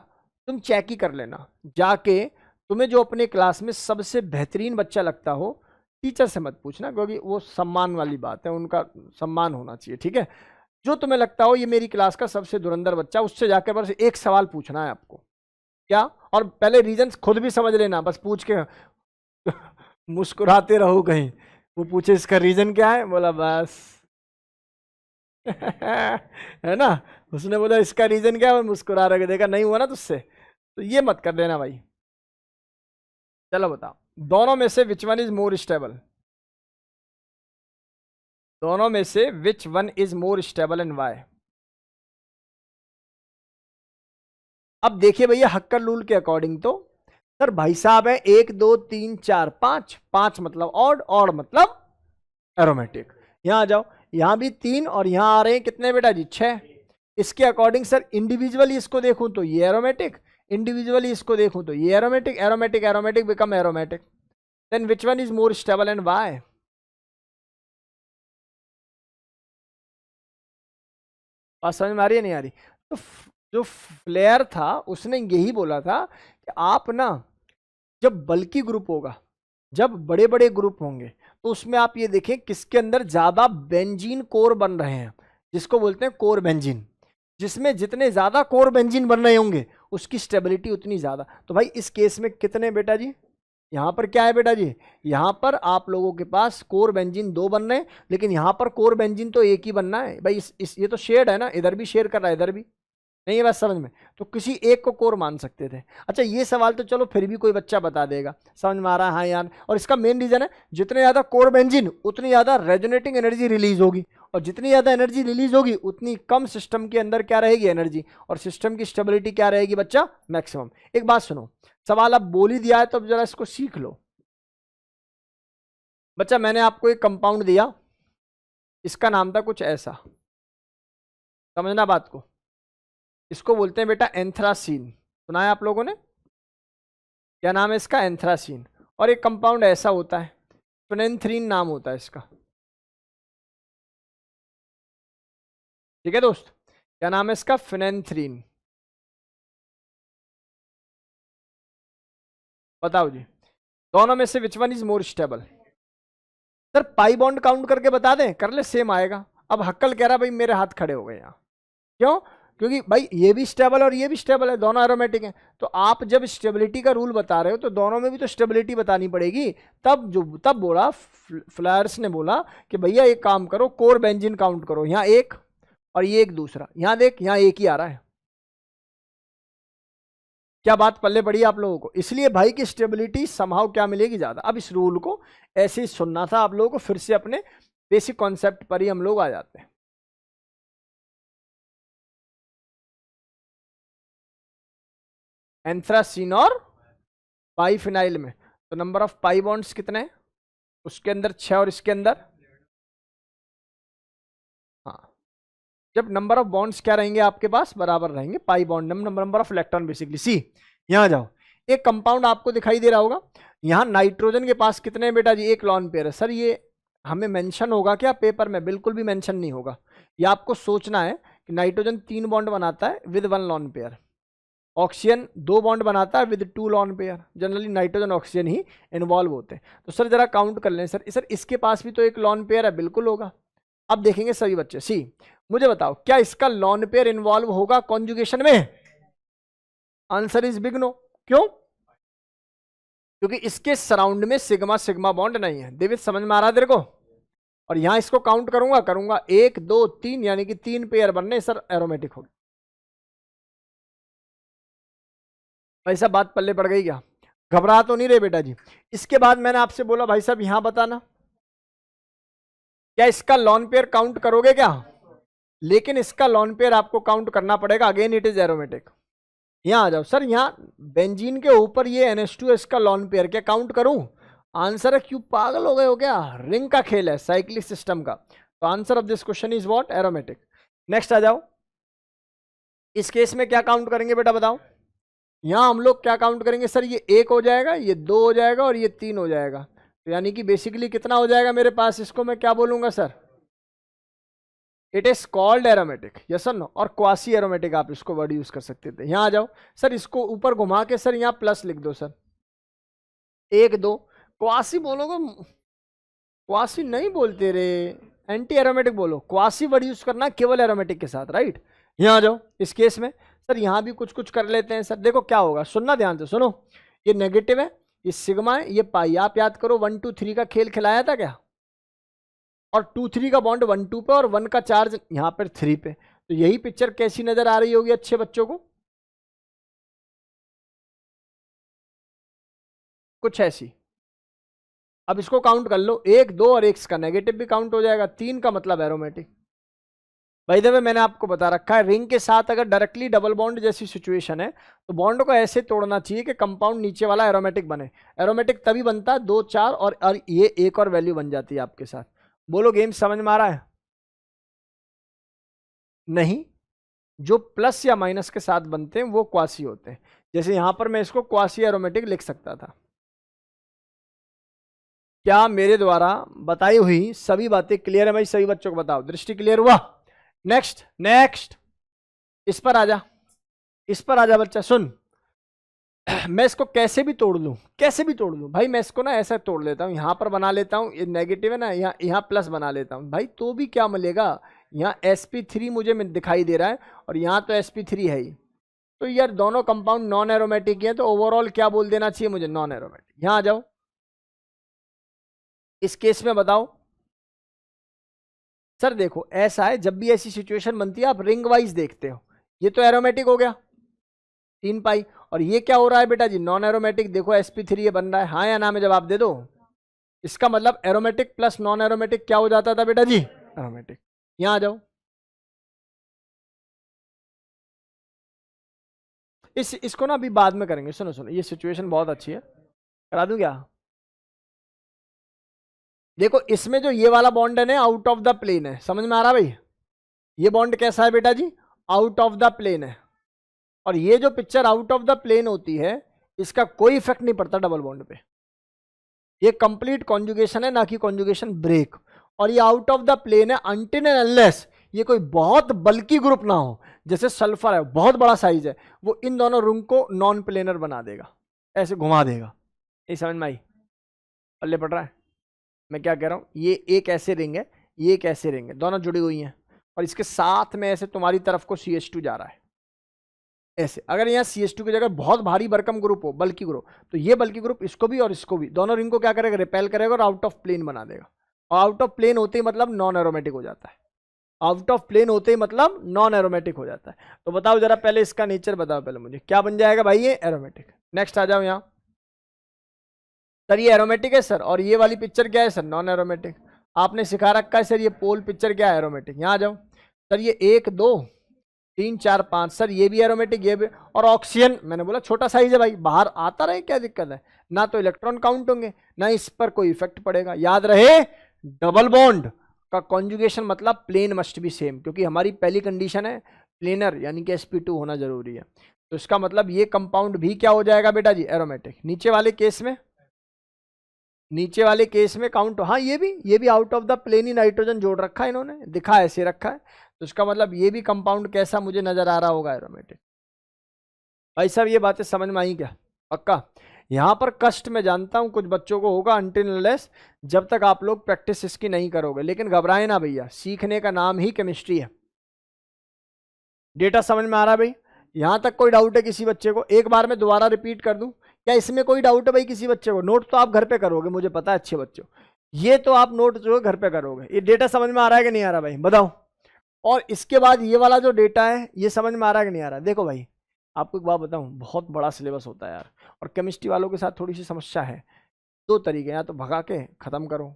तुम चेक ही कर लेना जाके, तुम्हें जो अपने क्लास में सबसे बेहतरीन बच्चा लगता हो, टीचर से मत पूछना क्योंकि वो सम्मान वाली बात है, उनका सम्मान होना चाहिए, ठीक है। जो तुम्हें लगता हो ये मेरी क्लास का सबसे धुरंधर बच्चा, उससे जाकर बस एक सवाल पूछना है आपको, क्या, और पहले रीजन खुद भी समझ लेना, बस पूछ के मुस्कुराते रहो कहीं वो पूछे इसका रीजन क्या है, बोला बस है ना, उसने बोला इसका रीजन क्या है, मुस्कुरा रहा, देखा नहीं हुआ ना तुझसे, तो ये मत कर देना भाई। चलो बताओ, दोनों में से which one is more stable, दोनों में से which one is more stable and why? अब देखिए भैया हक्कर रूल के अकॉर्डिंग तो सर भाई साहब है 1 2 3 4 5, 5 मतलब ऑड, ऑड मतलब एरोमेटिक। यहां आ जाओ, यहां भी 3 और यहां आ रहे हैं कितने बेटा जी, 6। इसके अकॉर्डिंग सर इंडिविजुअली इसको देखूं तो ये एरोमेटिक, इंडिविजुअली इसको देखूं तो ये aromatic, aromatic aromatic become aromatic, then which one is more stable and why? बात समझ में आ रही है नहीं आ रही? तो जो फ्लेयर था उसने यही बोला था कि आप ना जब बल्कि ग्रुप होगा, जब बड़े बड़े ग्रुप होंगे तो उसमें आप ये देखें किसके अंदर ज्यादा बेंजीन कोर बन रहे हैं, जिसको बोलते हैं कोर बेंजीन, जिसमें जितने ज्यादा कोर बेंजीन बन रहे होंगे उसकी स्टेबिलिटी उतनी ज्यादा। तो भाई इस केस में कितने बेटा जी, यहां पर क्या है बेटा जी, यहां पर आप लोगों के पास कोर बेंजीन 2 बन रहे हैं, लेकिन यहां पर कोर बेंजीन तो एक ही बनना है भाई, ये तो शेड है ना, इधर भी शेयर कर रहा है इधर भी, नहीं है बात समझ में, तो किसी एक को कोर मान सकते थे। अच्छा ये सवाल तो चलो फिर भी कोई बच्चा बता देगा, समझ में आ रहा है हाँ यार, और इसका मेन रीजन है जितने ज्यादा कोर बेंजीन उतनी ज्यादा रेजोनेटिंग एनर्जी रिलीज होगी, और जितनी ज्यादा एनर्जी रिलीज होगी उतनी कम सिस्टम के अंदर क्या रहेगी, एनर्जी, और सिस्टम की स्टेबिलिटी क्या रहेगी बच्चा, मैक्सिमम। एक बात सुनो, सवाल अब बोल ही दिया है तो अब जरा इसको सीख लो। बच्चा मैंने आपको एक कंपाउंड दिया, इसका नाम था कुछ ऐसा, समझना बात को, इसको बोलते हैं बेटा एंथ्रासीन, सुना है आप लोगों ने, क्या नाम है इसका, एंथ्रासीन। और एक कंपाउंड ऐसा होता है, फिनेंथ्रीन नाम होता है इसका, ठीक है दोस्त, क्या नाम है इसका, फिनेंथ्रीन। बताओ जी, दोनों में से which one is more stable? Sir pi bond count करके बता दें, कर ले, सेम आएगा। अब हक्कल कह रहा भाई मेरे हाथ खड़े हो गए यहाँ, क्यों, क्योंकि भाई ये भी स्टेबल और ये भी स्टेबल है, दोनों एरोमेटिक हैं, तो आप जब स्टेबिलिटी का रूल बता रहे हो तो दोनों में भी तो स्टेबिलिटी बतानी पड़ेगी। तब बोला फ्लायर्स ने बोला कि भैया एक काम करो, कोर बेंजीन काउंट करो, यहाँ एक और ये एक दूसरा, यहाँ देख यहाँ एक ही आ रहा है, क्या बात पल्ले पड़ी आप लोगों को? इसलिए भाई की स्टेबिलिटी समहाउ क्या मिलेगी, ज्यादा। अब इस रूल को ऐसे ही सुनना था आप लोगों को, फिर से अपने बेसिक कॉन्सेप्ट पर ही हम लोग आ जाते हैं। एंथ्रासीन और पाइफिनाइल में तो नंबर ऑफ पाई बॉन्ड्स कितने हैं, उसके अंदर 6 और इसके अंदर, हाँ, जब नंबर ऑफ बॉन्ड्स क्या रहेंगे आपके पास, बराबर रहेंगे, pi bond number of electron basically. See यहां जाओ, एक कंपाउंड आपको दिखाई दे रहा होगा, यहां नाइट्रोजन के पास कितने हैं बेटा जी, एक लॉन पेयर है। सर ये हमें मेंशन होगा क्या पेपर में? बिल्कुल भी मेंशन नहीं होगा, ये आपको सोचना है कि नाइट्रोजन 3 बॉन्ड बनाता है with 1 lone pair, oxygen 2 bond बनाता है with 2 lone pair, generally nitrogen oxygen he involve होते हैं। तो सर जरा काउंट कर लें सर इसके पास भी तो एक लॉन पेयर है, बिल्कुल होगा। अब देखेंगे सभी बच्चे, सी मुझे बताओ क्या इसका लॉन पेयर इन्वॉल्व होगा कॉन्जुगेशन में? Answer is big no. क्यों? क्योंकि इसके सराउंड में सिग्मा सिग्मा बॉन्ड नहीं है। देवित समझ में आ रहा है तेरे को? और यहां इसको काउंट करूंगा 1 2 3 यानी कि 3 पेयर बनने सर एरोमेटिक होगी। भाई साहब बात पल्ले पड़ गई क्या? घबरा तो नहीं रहे बेटा जी? इसके बाद मैंने आपसे बोला भाई साहब यहां बताना क्या इसका लॉन पेयर काउंट करोगे क्या? लेकिन इसका लॉन पेयर आपको काउंट करना पड़ेगा, अगेन इट इज एरोमेटिक। यहां आ जाओ सर, यहां बेंजीन के ऊपर ये NH2 इसका लॉन पेयर, क्या काउंट करूं? आंसर है, क्यों पागल हो गए हो क्या? रिंग का खेल है साइक्लिक सिस्टम का। तो answer of this question is what? Aromatic. Next आ जाओ, इस केस में क्या काउंट करेंगे बेटा बताओ? यहां हम लोग क्या काउंट करेंगे सर? ये 1 हो जाएगा, ये 2 हो जाएगा और ये 3 हो जाएगा। तो यानी कि बेसिकली कितना हो जाएगा मेरे पास? इसको मैं क्या बोलूंगा sir? It is called aromatic, yes और नो? और क्वासी एरोमेटिक आप इसको वर्ड यूज कर सकते थे। यहां आ जाओ सर, इसको ऊपर घुमा के सर यहां प्लस लिख दो सर, 1 2। क्वासी बोलोगे? क्वासी नहीं बोलते रे, एंटी एरोमेटिक बोलो। क्वासी वर्ड यूज करना केवल एरोमेटिक के साथ, राइट? यहां आ जाओ, इस केस में सर यहां भी कुछ कुछ कर लेते हैं सर। देखो क्या होगा, सुनना ध्यान से सुनो, ये नेगेटिव है, ये सिग्मा है, ये पाई। आप याद करो 1 2 3 का खेल खिलाया था क्या? और 2 3 का बॉन्ड 1 2 पे और 1 का चार्ज यहां पर 3 पे। तो यही पिक्चर कैसी नजर आ रही होगी अच्छे बच्चों को? कुछ ऐसी। अब इसको काउंट कर लो, 1 2 और 1 का नेगेटिव भी काउंट हो जाएगा, 3 का मतलब एरोमेटिक। भाई देखो मैंने आपको बता रखा है, रिंग के साथ अगर डायरेक्टली डबल बॉन्ड जैसी सिचुएशन है तो बॉन्ड को ऐसे तोड़ना चाहिए कि कंपाउंड नीचे वाला एरोमेटिक बने। एरोमेटिक तभी बनता है 2 4 और ये एक और वैल्यू बन जाती है आपके साथ। बोलो गेम समझ में आ रहा है? नहीं, जो प्लस या माइनस के साथ बनते हैं वो क्वासी होते हैं। जैसे यहां पर मैं इसको क्वासी एरोमेटिक लिख सकता था। क्या मेरे द्वारा बताई हुई सभी बातें क्लियर है भाई? सभी बच्चों को बताओ, दृष्टि क्लियर हुआ? नेक्स्ट नेक्स्ट, इस पर आजा, इस पर आजा बच्चा सुन। मैं इसको कैसे भी तोड़ लूं, कैसे भी तोड़ लूं भाई, मैं इसको ना ऐसा तोड़ लेता हूं, यहां पर बना लेता हूं, ये नेगेटिव है ना, यहाँ यहाँ प्लस बना लेता हूं भाई, तो भी क्या मिलेगा? यहाँ sp3 मुझे दिखाई दे रहा है और यहाँ तो sp3 है ही। तो यार दोनों कंपाउंड नॉन एरोमेटिक है, तो ओवरऑल क्या बोल देना चाहिए मुझे? Non aromatic. यहां आ जाओ, इस केस में बताओ सर। देखो ऐसा है, जब भी ऐसी सिचुएशन बनती है आप रिंग वाइज देखते हो। ये तो एरोमेटिक हो गया 3 पाई, और ये क्या हो रहा है बेटा जी? Non aromatic. देखो sp3 ये बन रहा है, हाँ या ना में जवाब दे दो। इसका मतलब एरोमेटिक प्लस नॉन एरोमेटिक क्या हो जाता था बेटा जी? एरोमेटिक। यहां आ जाओ, इसको ना अभी बाद में करेंगे। सुनो सुनो, ये सिचुएशन बहुत अच्छी है, करा दूं क्या? देखो इसमें जो ये वाला बॉन्ड है ना, आउट ऑफ द प्लेन है, समझ में आ रहा भाई? ये बॉन्ड कैसा है बेटा जी? आउट ऑफ द प्लेन है। और ये जो picture out of the plane होती है, इसका कोई इफेक्ट नहीं पड़ता डबल बॉन्ड पे। ये कंप्लीट कॉन्जुगेशन है, ना कि कॉन्जुगेशन ब्रेक। और ये आउट ऑफ द प्लेन है अनटिल एंड अनलेस ये कोई बहुत बल्कि ग्रुप ना हो, जैसे सल्फर है, बहुत बड़ा साइज है, वो इन दोनों रिंग को नॉन प्लेनर बना देगा, ऐसे घुमा देगा। ये समझ में आई? पल्ले पड़ रहा है मैं क्या कह रहा हूं? ये एक ऐसे रिंग है, ये एक ऐसे रिंग है, दोनों जुड़ी हुई हैं, और इसके साथ में ऐसे तुम्हारी तरफ को CH2 जा रहा है ऐसे। अगर यहाँ CH2 की जगह बहुत भारी भरकम ग्रुप हो, बल्कि ग्रुप, तो ये बल्कि ग्रुप इसको भी और इसको भी, दोनों रिंग को क्या करेगा? रिपेल करेगा और आउट ऑफ प्लेन बना देगा। और आउट ऑफ प्लेन होते ही मतलब नॉन एरोमेटिक हो जाता है। आउट ऑफ प्लेन होते ही मतलब नॉन एरोमेटिक हो जाता है। तो बताओ जरा पहले इसका नेचर बताओ पहले मुझे, क्या बन जाएगा भाई? ये एरोमेटिक। नेक्स्ट आ जाओ यहाँ। सर ये एरोमेटिक है सर, और ये वाली पिक्चर क्या है सर? Non aromatic. आपने सिखा रखा है सर ये पोल पिक्चर क्या है? एरोमेटिक। यहाँ आ जाओ सर, ये 1 2 3 4 5 सर ये भी एरोमेटिक, ये भी। और ऑक्सीजन मैंने बोला छोटा साइज है भाई, बाहर आता रहे, क्या दिक्कत है? ना तो इलेक्ट्रॉन काउंट होंगे, ना इस पर कोई इफेक्ट पड़ेगा। याद रहे, डबल बॉन्ड का कॉन्जुगेशन मतलब प्लेन मस्ट बी सेम, क्योंकि हमारी पहली कंडीशन है प्लेनर, यानी कि sp2 होना जरूरी है। तो इसका मतलब ये कंपाउंड भी क्या हो जाएगा बेटा जी? एरोमेटिक। नीचे वाले केस में, नीचे वाले केस में काउंट, हाँ ये भी आउट ऑफ द प्लेन ही नाइट्रोजन जोड़ रखा है इन्होंने, दिखा ऐसे रखा है। तो इसका मतलब ये भी कंपाउंड कैसा मुझे नजर आ रहा होगा? एरोमेटिक। भाई साहब ये बातें समझ में आई क्या? पक्का? यहाँ पर कष्ट मैं जानता हूँ कुछ बच्चों को होगा अनटिल अनलेस जब तक आप लोग प्रैक्टिस इसकी नहीं करोगे, लेकिन घबराए ना भैया, सीखने का नाम ही केमिस्ट्री है। डेटा समझ में आ रहा है भाई? यहां तक कोई डाउट है किसी बच्चे को? एक बार मैं दोबारा रिपीट कर दूं, क्या इसमें कोई डाउट है भाई किसी बच्चे को? नोट तो आप घर पे करोगे, मुझे पता है अच्छे बच्चों, ये तो आप नोट जो है घर पे करोगे। ये डेटा समझ में आ रहा है कि नहीं आ रहा भाई बताओ? और इसके बाद ये वाला जो डेटा है ये समझ में आ रहा है कि नहीं आ रहा? देखो भाई आपको एक बात बताऊं, बहुत बड़ा सिलेबस होता है यार, और केमिस्ट्री वालों के साथ थोड़ी सी समस्या है। दो तरीके, या तो भगा के खत्म करो,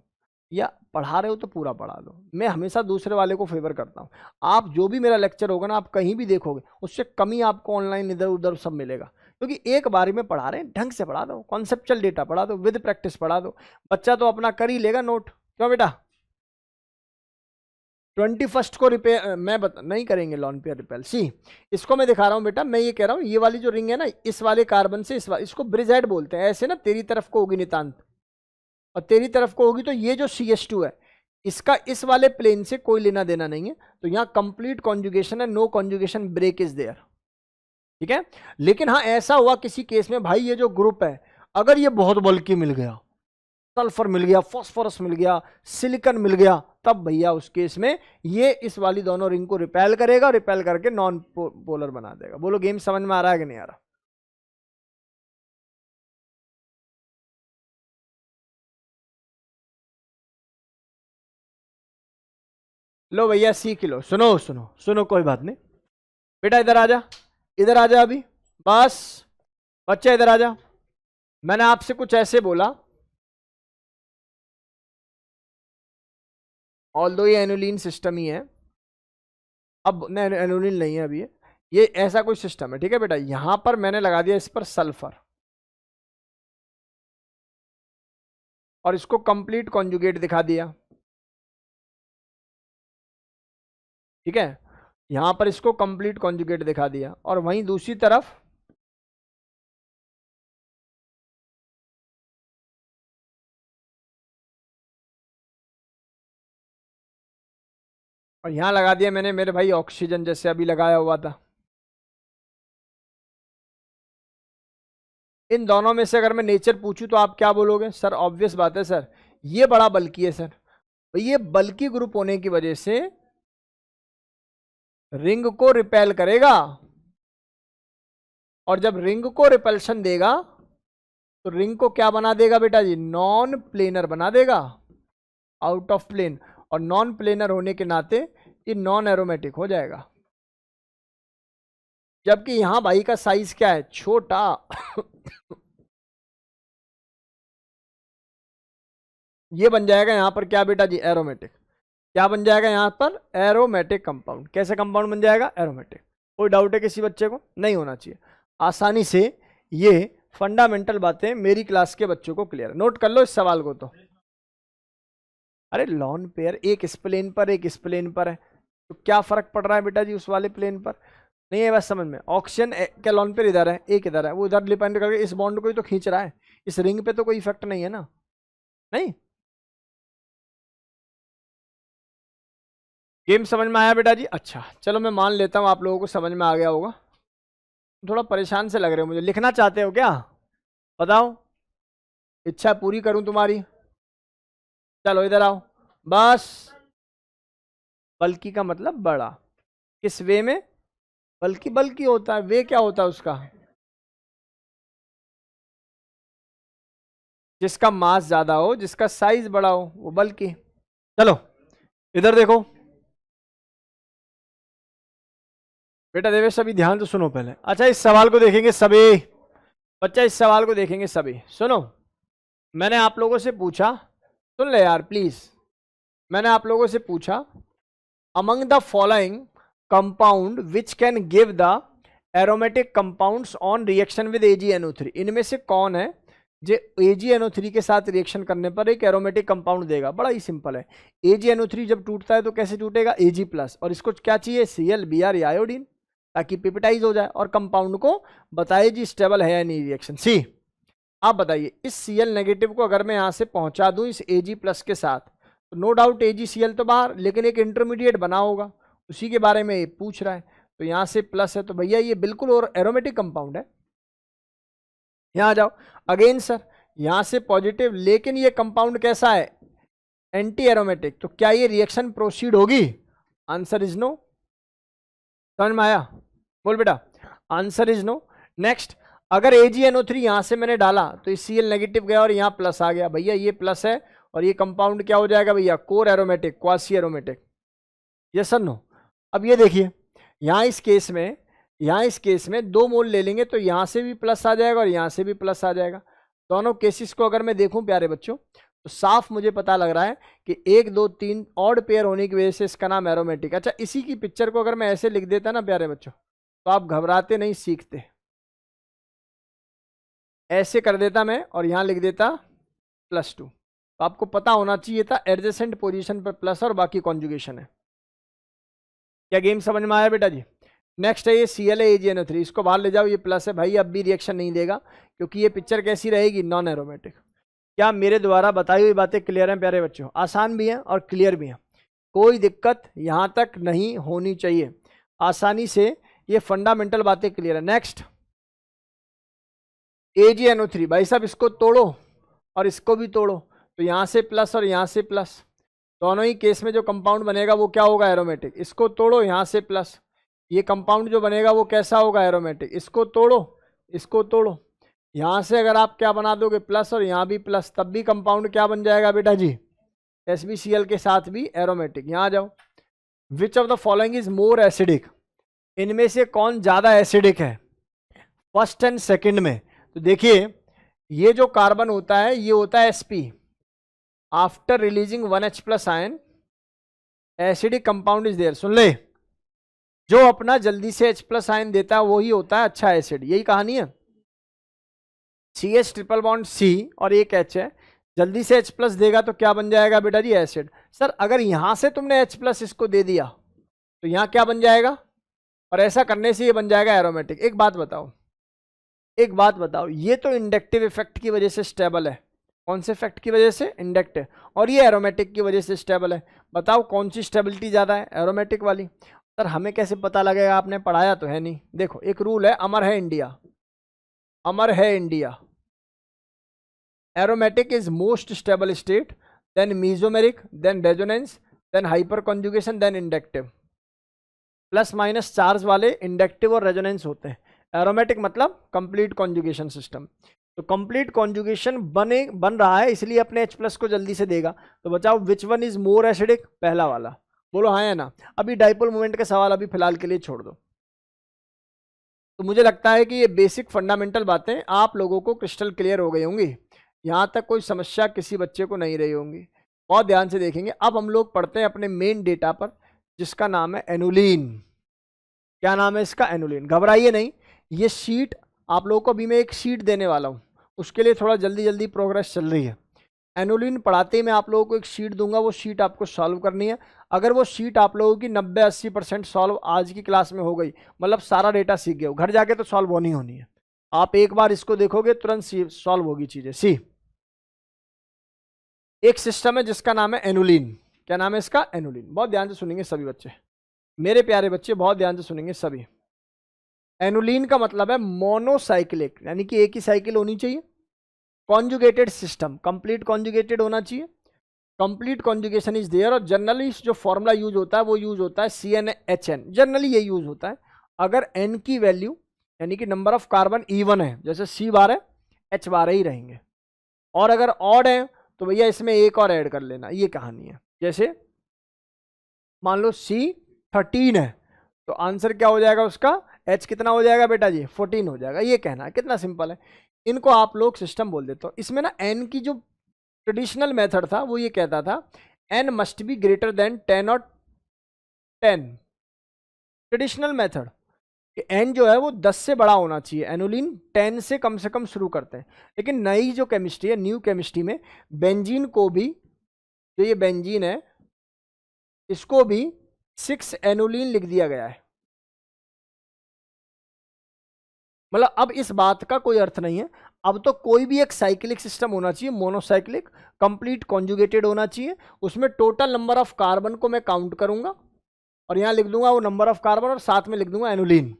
या पढ़ा रहे हो तो पूरा पढ़ा दो। मैं हमेशा दूसरे वाले को फेवर करता हूँ। आप जो भी मेरा लेक्चर होगा ना, आप कहीं भी देखोगे उससे कम ही आपको ऑनलाइन इधर उधर सब मिलेगा, क्योंकि एक बारी में पढ़ा रहे हैं, ढंग से पढ़ा दो, कॉन्सेप्चुअल डेटा पढ़ा दो, विद प्रैक्टिस पढ़ा दो, बच्चा तो अपना कर ही लेगा नोट। क्यों बेटा? 21 को रिपेयर नहीं करेंगे लॉन पेयर रिपेल। सी इसको मैं दिखा रहा हूँ बेटा, मैं ये कह रहा हूँ ये वाली जो रिंग है ना, इस वाले कार्बन से इसको ब्रिजहेड बोलते हैं। ऐसे ना तेरी तरफ को होगी नितांत और तेरी तरफ को होगी, तो ये जो CH2 है इसका इस वाले प्लेन से कोई लेना देना नहीं है, तो यहाँ कंप्लीट कॉन्जुगेशन है, no conjugation break is there, ठीक है। लेकिन हाँ ऐसा हुआ किसी केस में भाई ये जो ग्रुप है अगर ये बहुत बल्कि मिल गया, सल्फर मिल गया, फास्फोरस मिल गया, सिलिकॉन मिल गया, तब भैया उस केस में ये इस वाली दोनों रिंग को रिपेल करेगा, रिपेल करके नॉन पोलर बना देगा। बोलो गेम समझ में आ रहा है कि नहीं आ रहा? लो भैया सीख लो। सुनो सुनो सुनो, कोई बात नहीं बेटा, इधर आ जा, इधर आ जा अभी, बस बच्चा इधर आ जा। मैंने आपसे कुछ ऐसे बोला, ऑल्दो ये एनुलिन सिस्टम ही है, अब नहीं एनुलिन नहीं है अभी ये ऐसा कोई सिस्टम है, ठीक है बेटा। यहां पर मैंने लगा दिया इस पर सल्फर और इसको कंप्लीट कॉन्जुगेट दिखा दिया, ठीक है। यहां पर इसको कंप्लीट कॉन्जुगेट दिखा दिया और वहीं दूसरी तरफ और यहां लगा दिया मैंने मेरे भाई ऑक्सीजन, जैसे अभी लगाया हुआ था। इन दोनों में से अगर मैं नेचर पूछूं तो आप क्या बोलोगे? सर ऑब्वियस बात है सर, ये बड़ा बल्कि है सर। तो ये बल्कि ग्रुप होने की वजह से रिंग को रिपेल करेगा, और जब रिंग को रिपल्शन देगा तो रिंग को क्या बना देगा बेटा जी? नॉन प्लेनर बना देगा, आउट ऑफ प्लेन। और नॉन प्लेनर होने के नाते ये नॉन एरोमेटिक हो जाएगा। जबकि यहां भाई का साइज क्या है? छोटा ये बन जाएगा यहां पर क्या बेटा जी? एरोमेटिक। क्या बन जाएगा यहां पर? Aromatic compound. कैसे कंपाउंड बन जाएगा? एरोमेटिक। कोई डाउट है किसी बच्चे को? नहीं होना चाहिए। आसानी से ये फंडामेंटल बातें मेरी क्लास के बच्चों को क्लियर। नोट कर लो इस सवाल को तो। अरे लॉन पेयर एक इस प्लेन पर एक इस प्लेन पर है, तो क्या फर्क पड़ रहा है बेटा जी उस वाले प्लेन पर? नहीं है बस समझ में। ऑक्सीजन क्या लॉन पेयर इधर है, एक इधर है, वो इधर डिपेंड करके इस बॉन्ड को ही तो खींच रहा है, इस रिंग पे तो कोई इफेक्ट नहीं है ना। नहीं, गेम समझ में आया बेटा जी? अच्छा चलो मैं मान लेता हूँ आप लोगों को समझ में आ गया होगा। थोड़ा परेशान से लग रहे हो मुझे, लिखना चाहते हो क्या? बताओ, इच्छा पूरी करूं तुम्हारी? चलो इधर आओ बस। बल्कि का मतलब बड़ा, किस वे में? बल्कि बल्कि होता है, वे क्या होता है उसका? जिसका मास ज्यादा हो, जिसका साइज बड़ा हो, वो बल्कि। चलो इधर देखो बेटा, देवेश अभी ध्यान तो सुनो पहले। अच्छा इस सवाल को देखेंगे सभी बच्चा, इस सवाल को देखेंगे सभी। सुनो, मैंने आप लोगों से पूछा, सुन ले यार प्लीज, मैंने आप लोगों से पूछा among the following compound which can give the aromatic compounds on reaction with AgNO3, इनमें से कौन है जो AgNO3 के साथ रिएक्शन करने पर एक एरोमेटिक कंपाउंड देगा? बड़ा ही सिंपल है। AgNO3 जब टूटता है तो कैसे टूटेगा? Ag+, और इसको क्या चाहिए? Cl, Br या आयोडीन, ताकि पिपेटाइज हो जाए और कंपाउंड को बताइए जी स्टेबल है या नहीं रिएक्शन। सी आप बताइए, इस Cl नेगेटिव को अगर मैं यहां से पहुंचा दूं इस Ag+ के साथ, तो नो डाउट AgCl तो बाहर, लेकिन एक इंटरमीडिएट बना होगा, उसी के बारे में ये पूछ रहा है। तो यहां से प्लस है तो भैया ये बिल्कुल और एरोमेटिक कंपाउंड है। यहाँ आ जाओ अगेन सर, यहाँ से पॉजिटिव, लेकिन ये कंपाउंड कैसा है, एंटी एरोमेटिक, तो क्या ये रिएक्शन प्रोसीड होगी? Answer is no. समझ में आया? बोल बेटा, आंसर इज नो। नेक्स्ट, अगर AgNO3 यहां से मैंने डाला तो ये Cl नेगेटिव गया और यहाँ प्लस आ गया, भैया ये प्लस है और ये कंपाउंड क्या हो जाएगा भैया, core aromatic, quasi aromatic. Yes sir no? अब ये देखिए, यहाँ इस केस में 2 मोल ले लेंगे तो यहाँ से भी प्लस आ जाएगा और यहाँ से भी प्लस आ जाएगा। दोनों केसेस को अगर मैं देखूं प्यारे बच्चों, तो साफ मुझे पता लग रहा है कि 1 2 3 ऑड पेयर होने की वजह से इसका नाम एरोमेटिक। अच्छा, इसी की पिक्चर को अगर मैं ऐसे लिख देता ना प्यारे बच्चों, तो आप घबराते नहीं, सीखते। ऐसे कर देता मैं और यहां लिख देता +2, तो आपको पता होना चाहिए था एडजेसेंट पोजीशन पर प्लस और बाकी कॉन्जुगेशन है। क्या गेम समझ में आया बेटा जी? नेक्स्ट है ये ClAgNO3, इसको बाहर ले जाओ, ये प्लस है भाई, अब भी रिएक्शन नहीं देगा क्योंकि ये पिक्चर कैसी रहेगी, नॉन एरोमेटिक। क्या मेरे द्वारा बताई हुई बातें क्लियर हैं प्यारे बच्चों? आसान भी हैं और क्लियर भी हैं, कोई दिक्कत यहां तक नहीं होनी चाहिए, आसानी से ये फंडामेंटल बातें क्लियर है। नेक्स्ट, AgNO3, भाई साहब इसको तोड़ो और इसको भी तोड़ो, तो यहां से प्लस और यहां से प्लस, दोनों ही केस में जो कंपाउंड बनेगा वो क्या होगा, एरोमेटिक। इसको तोड़ो, यहां से प्लस, ये कंपाउंड जो बनेगा वो कैसा होगा, एरोमेटिक। इसको तोड़ो, इसको तोड़ो, यहां से अगर आप क्या बना दोगे, प्लस और यहां भी प्लस, तब भी कंपाउंड क्या बन जाएगा बेटा जी, SbCl के साथ भी एरोमेटिक। यहां आ जाओ, which of the following is more acidic, इनमें से कौन ज्यादा एसिडिक है, फर्स्ट एंड सेकंड में? तो देखिए, ये जो कार्बन होता है ये होता है Sp, after releasing 1H+ ion acidic compound is there. सुन ले, जो अपना जल्दी से H+ आयन देता है वही होता है अच्छा एसिड, यही कहानी है। CH ट्रिपल बॉन्ड C और एक H है, जल्दी से H+ देगा तो क्या बन जाएगा बेटा जी, एसिड। सर अगर यहां से तुमने H+ इसको दे दिया तो यहां क्या बन जाएगा, और ऐसा करने से ये बन जाएगा एरोमेटिक। एक बात बताओ, ये तो इंडक्टिव इफेक्ट की वजह से स्टेबल है, कौन से इफेक्ट की वजह से, इंडक्टिव, और ये एरोमेटिक की वजह से स्टेबल है। बताओ कौन सी स्टेबिलिटी ज्यादा है, एरोमेटिक वाली। सर हमें कैसे पता लगेगा, आपने पढ़ाया तो है नहीं। देखो एक रूल है, अमर है India, aromatic is most stable state, then mesomeric, then resonance, then hyper conjugation, then inductive. Plus minus charge वाले इंडक्टिव और रेजोनेंस होते हैं। एरोमेटिक मतलब कंप्लीट कॉन्जुगेशन सिस्टम, तो कंप्लीट कॉन्जुगेशन बन रहा है इसलिए अपने H+ को जल्दी से देगा। तो बचाओ विच वन इज मोर एसिडिक, पहला वाला, बोलो हाँ या ना। अभी डाइपोल मोमेंट के सवाल अभी फिलहाल के लिए छोड़ दो। तो मुझे लगता है कि ये बेसिक फंडामेंटल बातें आप लोगों को क्रिस्टल क्लियर हो गई होंगी, यहाँ तक कोई समस्या किसी बच्चे को नहीं रही होंगी। बहुत ध्यान से देखेंगे। अब हम लोग पढ़ते हैं अपने मेन डेटा पर, जिसका नाम है एनुलीन। क्या नाम है इसका, एनुलीन। घबराइए नहीं, ये शीट आप लोगों को अभी मैं एक शीट देने वाला हूँ, उसके लिए थोड़ा जल्दी जल्दी प्रोग्रेस चल रही है। एनुलीन पढ़ाते ही मैं आप लोगों को एक शीट दूंगा, वो शीट आपको सॉल्व करनी है। अगर वो शीट आप लोगों की 90-80% सॉल्व आज की क्लास में हो गई, मतलब सारा डेटा सीख गए हो, घर जाके तो सॉल्व होनी है। आप एक बार इसको देखोगे तुरंत सॉल्व होगी चीजें। सी, एक सिस्टम है जिसका नाम है एनुलीन। क्या नाम है इसका, एनुलीन। बहुत ध्यान से सुनेंगे सभी बच्चे, मेरे प्यारे बच्चे बहुत ध्यान से सुनेंगे सभी। एनुलीन का मतलब है मोनोसाइक्लिक, यानी कि एक ही साइकिल होनी चाहिए। कॉन्जुगेटेड सिस्टम, कंप्लीट कॉन्जुगेटेड होना चाहिए, कंप्लीट कॉन्जुगेशन इज देयर। और जनरली जो फॉर्मूला यूज होता है वो यूज होता है CnHn, जनरली ये यूज होता है। अगर n की वैल्यू यानी कि नंबर ऑफ कार्बन इवन है, जैसे C बार है, H बार ही रहेंगे। और अगर ऑड है तो भैया इसमें एक और ऐड कर लेना, ये कहानी है। जैसे मान लो C13 है तो आंसर क्या हो जाएगा उसका, H कितना हो जाएगा बेटा जी, 14 हो जाएगा। ये कहना है, कितना सिंपल है। इनको आप लोग सिस्टम बोल देते हो। इसमें ना n की जो ट्रेडिशनल मेथड था वो ये कहता था n must be greater than 10 और 10। ट्रेडिशनल मेथड n जो है वो 10 से बड़ा होना चाहिए, एनुलीन 10 से कम शुरू करते हैं। लेकिन नई जो केमिस्ट्री है, न्यू केमिस्ट्री में बेंजीन को भी, जो ये बेंजीन है इसको भी 6 एनुलीन लिख दिया गया है। मतलब अब इस बात का कोई अर्थ नहीं है, अब तो कोई भी एक साइक्लिक सिस्टम होना चाहिए, मोनोसाइक्लिक, कंप्लीट कॉन्जुगेटेड होना चाहिए। उसमें टोटल नंबर ऑफ कार्बन को मैं काउंट करूंगा और यहां लिख दूंगा वो नंबर ऑफ कार्बन और साथ में लिख दूंगा एनुलीन।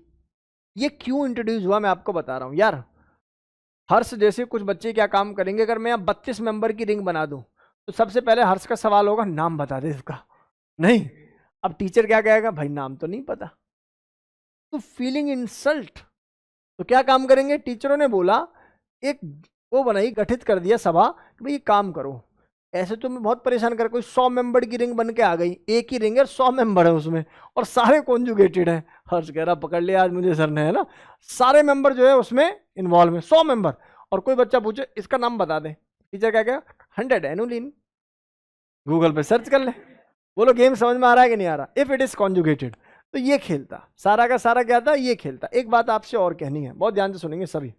ये क्यों इंट्रोड्यूस हुआ मैं आपको बता रहा हूं यार। हर्ष जैसे कुछ बच्चे क्या काम करेंगे, अगर मैं यहाँ 32 मेंबर की रिंग बना दूं तो सबसे पहले हर्ष का सवाल होगा नाम बता दे इसका। नहीं, अब टीचर क्या कहेगा, भाई नाम तो नहीं पता, तो फीलिंग इंसल्ट। तो क्या काम करेंगे, टीचरों ने बोला एक वो बनाई, गठित कर दिया सभा कि भाई ये काम करो, ऐसे तो मैं बहुत परेशान कर, कोई 100 मेंबर की रिंग बन के आ गई, एक ही रिंग है 100 मेंबर है उसमें और सारे कॉन्जुगेटेड हैं। हर्ष कह रहा पकड़ लिया आज मुझे सर ने, है ना, सारे मेंबर जो है उसमें इन्वॉल्व है 100 मेंबर, और कोई बच्चा पूछे इसका नाम बता दे, टीचर क्या कहेगा 100 एनुलिन, गूगल पे सर्च कर ले। बोलो गेम समझ में आ रहा है कि नहीं आ रहा, इफ इट इज कॉन्जुगेटेड। तो ये खेलता सारा का सारा क्या था, ये खेलता। एक बात आपसे और कहनी है, बहुत ध्यान से सुनेंगे सभी,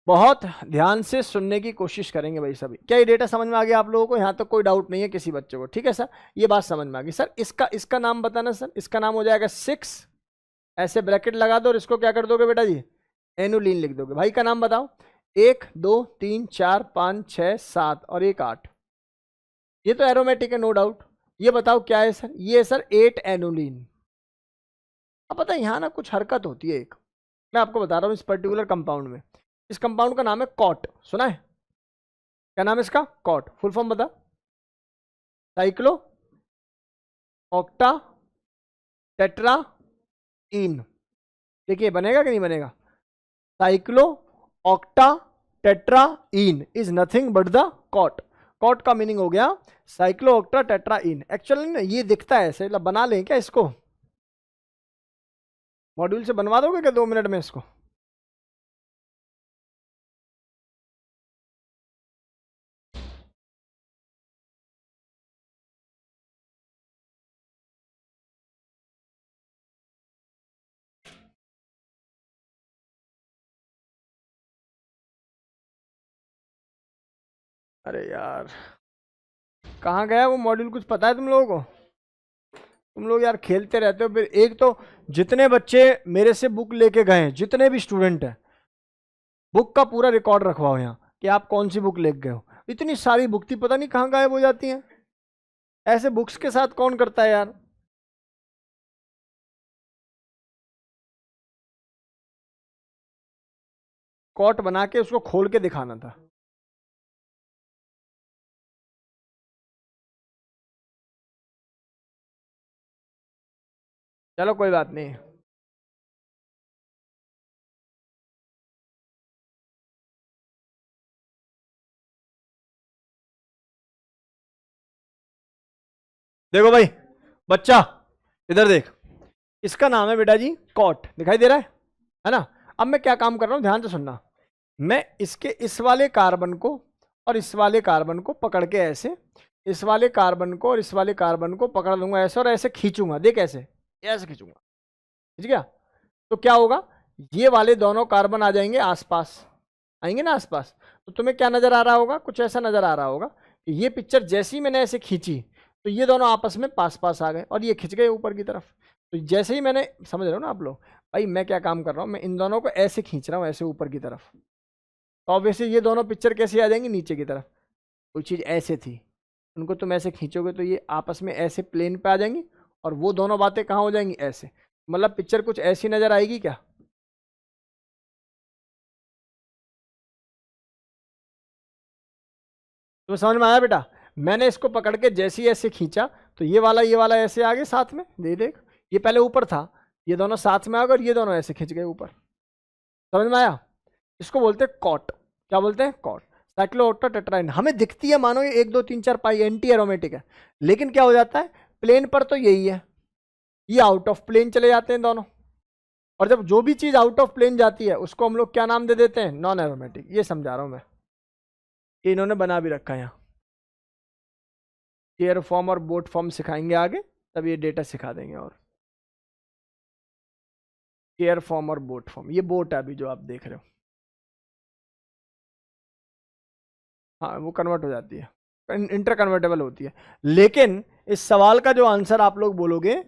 बहुत ध्यान से सुनने की कोशिश करेंगे भाई सभी। क्या ये डेटा समझ में आ गया आप लोगों को, यहाँ तक कोई डाउट नहीं है किसी बच्चे को, ठीक है सर, ये बात समझ में आ गई। सर इसका नाम बताना सर, इसका नाम हो जाएगा 6, ऐसे ब्रैकेट लगा दो और इसको क्या कर दोगे बेटा जी, एनुलिन लिख दोगे। भाई का नाम बताओ, 1 2 3 4 5 6 7 और 1 8, ये तो एरोमेटिक है नो डाउट। ये बताओ क्या है सर, ये है सर 8 एनुलिन। अब पता है यहाँ ना कुछ हरकत होती है एक, मैं आपको बता रहा हूँ इस पर्टिकुलर कंपाउंड में। इस कंपाउंड का नाम है कॉट, सुना है, क्या नाम है इसका, कॉट। फुल फॉर्म बता, साइक्लो ऑक्टा टेट्रा इन। देखिए बनेगा कि नहीं बनेगा, cyclooctatetraene is nothing but the COT. COT का मीनिंग हो गया cyclooctatetraene. Actually ना ये दिखता है ऐसे, बना लें क्या इसको, मॉड्यूल से बनवा दोगे क्या 2 मिनट में इसको। अरे यार कहाँ गया वो मॉड्यूल, कुछ पता है तुम लोगों को, तुम लोग यार खेलते रहते हो। फिर एक तो जितने बच्चे मेरे से बुक लेके गए हैं, जितने भी स्टूडेंट हैं, बुक का पूरा रिकॉर्ड रखवाओ यहाँ कि आप कौन सी बुक लेके गए हो। इतनी सारी बुक थी, पता नहीं कहाँ गायब हो जाती हैं, ऐसे बुक्स के साथ कौन करता है यार। कॉट बना के उसको खोल के दिखाना था। चलो कोई बात नहीं, देखो भाई बच्चा इधर देख, इसका नाम है बेटा जी कॉट, दिखाई दे रहा है ना। अब मैं क्या काम कर रहा हूं, ध्यान से सुनना, मैं इसके इस वाले कार्बन को और इस वाले कार्बन को पकड़ के ऐसे, इस वाले कार्बन को और इस वाले कार्बन को पकड़ लूंगा ऐसे और ऐसे खींचूंगा, देख ऐसे, ऐसे खींचूंगा, ठीक है। तो क्या होगा, ये वाले दोनों कार्बन आ जाएंगे आसपास, आएंगे ना आसपास। तो तुम्हें क्या नजर आ रहा होगा, कुछ ऐसा नजर आ रहा होगा कि ये पिक्चर जैसी मैंने ऐसे खींची तो ये दोनों आपस में पास पास आ गए और ये खिंच गए ऊपर की तरफ। तो जैसे ही मैंने, समझ रहे हो ना आप लोग, भाई मैं क्या काम कर रहा हूँ, मैं इन दोनों को ऐसे खींच रहा हूँ ऐसे ऊपर की तरफ, तो ऑब्वियसली ये दोनों पिक्चर कैसे आ जाएंगी, नीचे की तरफ। कोई चीज़ ऐसे थी, उनको तुम ऐसे खींचोगे तो ये आपस में ऐसे प्लेन पे आ जाएंगी और वो दोनों बातें कहाँ हो जाएंगी, ऐसे। मतलब पिक्चर कुछ ऐसी नजर आएगी क्या, तुम्हें समझ में आया बेटा। मैंने इसको पकड़ के जैसे ही ऐसे खींचा तो ये वाला ऐसे आ गए साथ में, दे देख, ये पहले ऊपर था, ये दोनों साथ में आ गए और ये दोनों ऐसे खींच गए ऊपर, समझ में आया। इसको बोलते हैं कॉट, क्या बोलते हैं, कॉट। साइक्लोऑक्टा टेट्राइन हमें दिखती है मानो ये 1 2 3 4 पाई एंटी एरोमेटिक है, लेकिन क्या हो जाता है प्लेन पर तो यही है, ये आउट ऑफ प्लेन चले जाते हैं दोनों। और जब जो भी चीज आउट ऑफ प्लेन जाती है उसको हम लोग क्या नाम दे देते हैं, नॉन एरोमेटिक। ये समझा रहा हूं मैं, ये इन्होंने बना भी रखा है यहाँ। चेयर फॉर्म और बोट फॉर्म सिखाएंगे आगे, तब ये डेटा सिखा देंगे। और चेयर फॉर्म और बोट फॉर्म, ये बोट है अभी जो आप देख रहे हो, हाँ वो कन्वर्ट हो जाती है, इंटर कन्वर्टेबल होती है। लेकिन इस सवाल का जो आंसर आप लोग बोलोगे,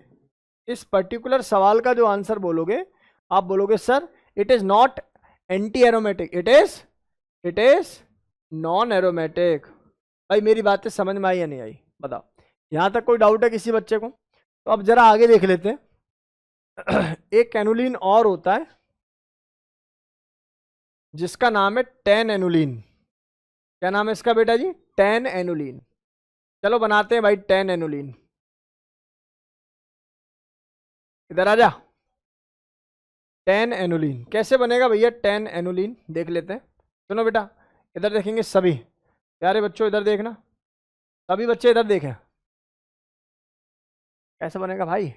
इस पर्टिकुलर सवाल का जो आंसर बोलोगे, आप बोलोगे sir it is not anti aromatic, it is non aromatic. भाई मेरी बातें समझ में आई या नहीं आई बताओ, यहां तक कोई डाउट है किसी बच्चे को। तो अब जरा आगे देख लेते हैं। एक एनुलिन और होता है, जिसका नाम है 10 एनुलिन। क्या नाम है इसका बेटा जी? 10 एनुलिन। चलो बनाते हैं भाई 10 एनुलिन। इधर आ जा। 10 एनुलिन कैसे बनेगा भैया? 10 एनुलिन देख लेते हैं। सुनो बेटा, इधर देखेंगे सभी प्यारे बच्चों, इधर देखना, सभी बच्चे इधर देखें। कैसे बनेगा भाई?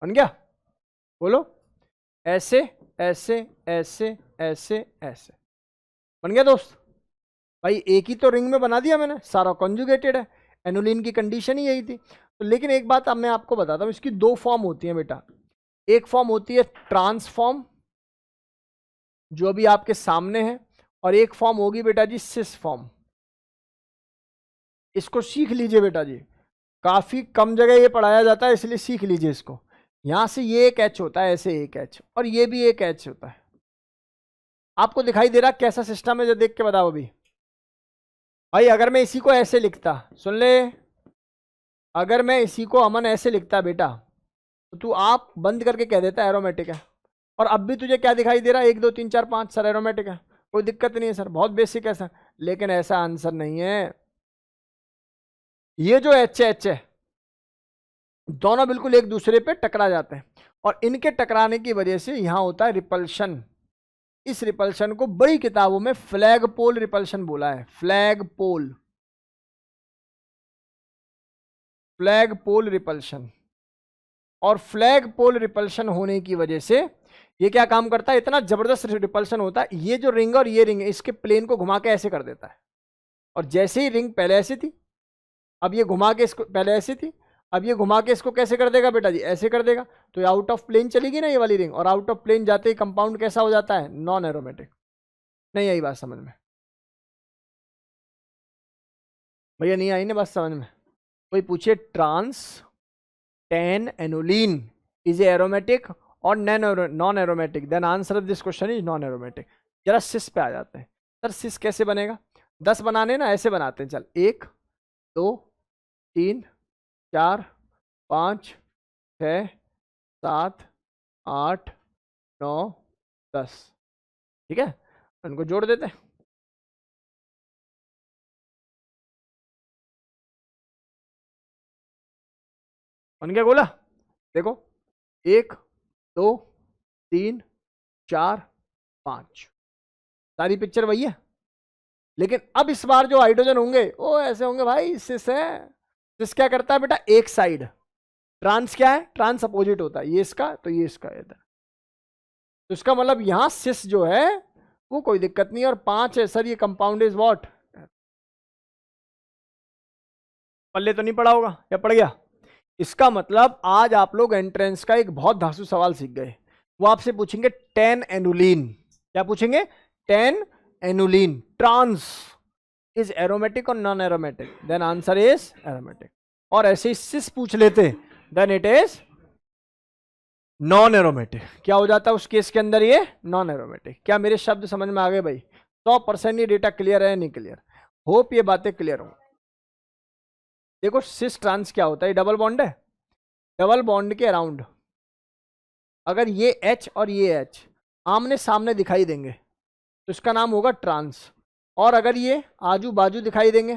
बन गया? बोलो। ऐसे ऐसे ऐसे ऐसे ऐसे। बन गया दोस्त? भाई एक ही तो रिंग में बना दिया मैंने, सारा कॉन्जुगेटेड है। एनुलिन की कंडीशन ही यही थी। तो लेकिन एक बात अब मैं आपको बताता हूँ, इसकी दो फॉर्म होती है बेटा। एक फॉर्म होती है ट्रांसफॉर्म, जो अभी आपके सामने है, और एक फॉर्म होगी बेटा जी सिस फॉर्म। इसको सीख लीजिए बेटा जी, काफी कम जगह ये पढ़ाया जाता है, इसलिए सीख लीजिए इसको। यहां से ये एक एच होता है, ऐसे एक एच, और ये भी एक एच होता है। आपको दिखाई दे रहा कैसा सिस्टम है? जो देख के बताओ अभी भाई। अगर मैं इसी को ऐसे लिखता, सुन ले, अगर मैं इसी को अमन ऐसे लिखता बेटा, तो तू आप बंद करके कह देता एरोमेटिक है। और अब भी तुझे क्या दिखाई दे रहा है? 1 2 3 4 5 सर एरोमेटिक है, कोई दिक्कत नहीं है सर, बहुत बेसिक है सर। लेकिन ऐसा आंसर नहीं है। ये जो एच है, दोनों बिल्कुल एक दूसरे पे टकरा जाते हैं, और इनके टकराने की वजह से यहां होता है रिपल्शन। इस रिपल्शन को बड़ी किताबों में फ्लैग पोल रिपल्शन बोला है। फ्लैग पोल, फ्लैग पोल रिपल्शन। और फ्लैग पोल रिपल्शन होने की वजह से ये क्या काम करता है? इतना जबरदस्त रिपल्शन होता है, ये जो रिंग और ये रिंग है, इसके प्लेन को घुमा के ऐसे कर देता है। और जैसे ही रिंग पहले ऐसी थी, अब ये घुमा के इसको, पहले ऐसी थी, अब ये घुमा के इसको कैसे कर देगा बेटा जी? ऐसे कर देगा। तो ये आउट ऑफ प्लेन चलेगी ना ये वाली रिंग, और आउट ऑफ प्लेन जाते ही कंपाउंड कैसा हो जाता है? Non aromatic. नहीं आई बात समझ में भैया? नहीं आई ना बात समझ में? कोई पूछे ट्रांस 10 एनुलिन इज एरोमेटिक और non aromatic, then answer of this question is non aromatic. जरा सिस पे आ जाते हैं। सर सिस कैसे बनेगा? 10 बनाने ना, ऐसे बनाते हैं। चल 1 2 3 4 5 6 7 8 9 10। ठीक है, इनको जोड़ देते हैं। बन गया गोला? देखो 1 2 3 4 5, सारी पिक्चर वही है। लेकिन अब इस बार जो हाइड्रोजन होंगे वो ऐसे होंगे भाई, सिस है। सिस क्या करता है बेटा? एक साइड। ट्रांस क्या है? ट्रांस अपोजिट होता है, ये इसका तो ये इसका इधर। तो इसका मतलब यहां सिस जो है वो कोई दिक्कत नहीं है। और 5 है सर, ये कंपाउंड इज व्हाट? पल्ले तो नहीं पड़ा होगा या पड़ गया? इसका मतलब आज आप लोग एंट्रेंस का एक बहुत धांसू सवाल सीख गए। वो आपसे पूछेंगे 10 एनुलिन। क्या पूछेंगे? 10 एनुलिन ट्रांस इज एरोमेटिक और non aromatic, then answer is aromatic. और ऐसे ही सिस पूछ लेते, then it is non aromatic. क्या हो जाता है उस केस के अंदर? ये नॉन एरोमेटिक। क्या मेरे शब्द समझ में आ गए भाई? 100% ये डेटा क्लियर है नहीं क्लियर? होप ये बातें क्लियर हो। देखो सिस ट्रांस क्या होता है? डबल बॉन्ड है, डबल बॉन्ड के अराउंड अगर ये H और ये H आमने सामने दिखाई देंगे तो इसका नाम होगा ट्रांस। और अगर ये आजू बाजू दिखाई देंगे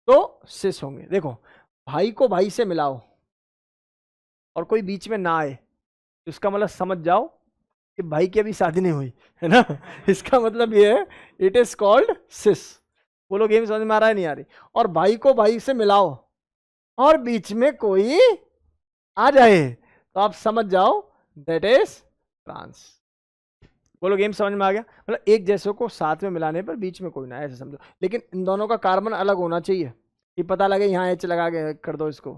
तो सिस होंगे। देखो भाई को भाई से मिलाओ और कोई बीच में ना आए तो इसका मतलब समझ जाओ कि भाई की अभी शादी नहीं हुई है ना। इसका मतलब ये है, इट इज कॉल्ड सिस। बोलो गेम समझ में आ रहा है नहीं आ रही? और भाई को भाई से मिलाओ और बीच में कोई आ जाए तो आप समझ जाओ दैट इज ट्रांस। बोलो गेम समझ में आ गया? मतलब एक जैसे को साथ में मिलाने पर बीच में कोई ना, ऐसे समझो। लेकिन इन दोनों का कार्बन अलग होना चाहिए, ये पता लगे यहाँ एच लगा के कर दो इसको,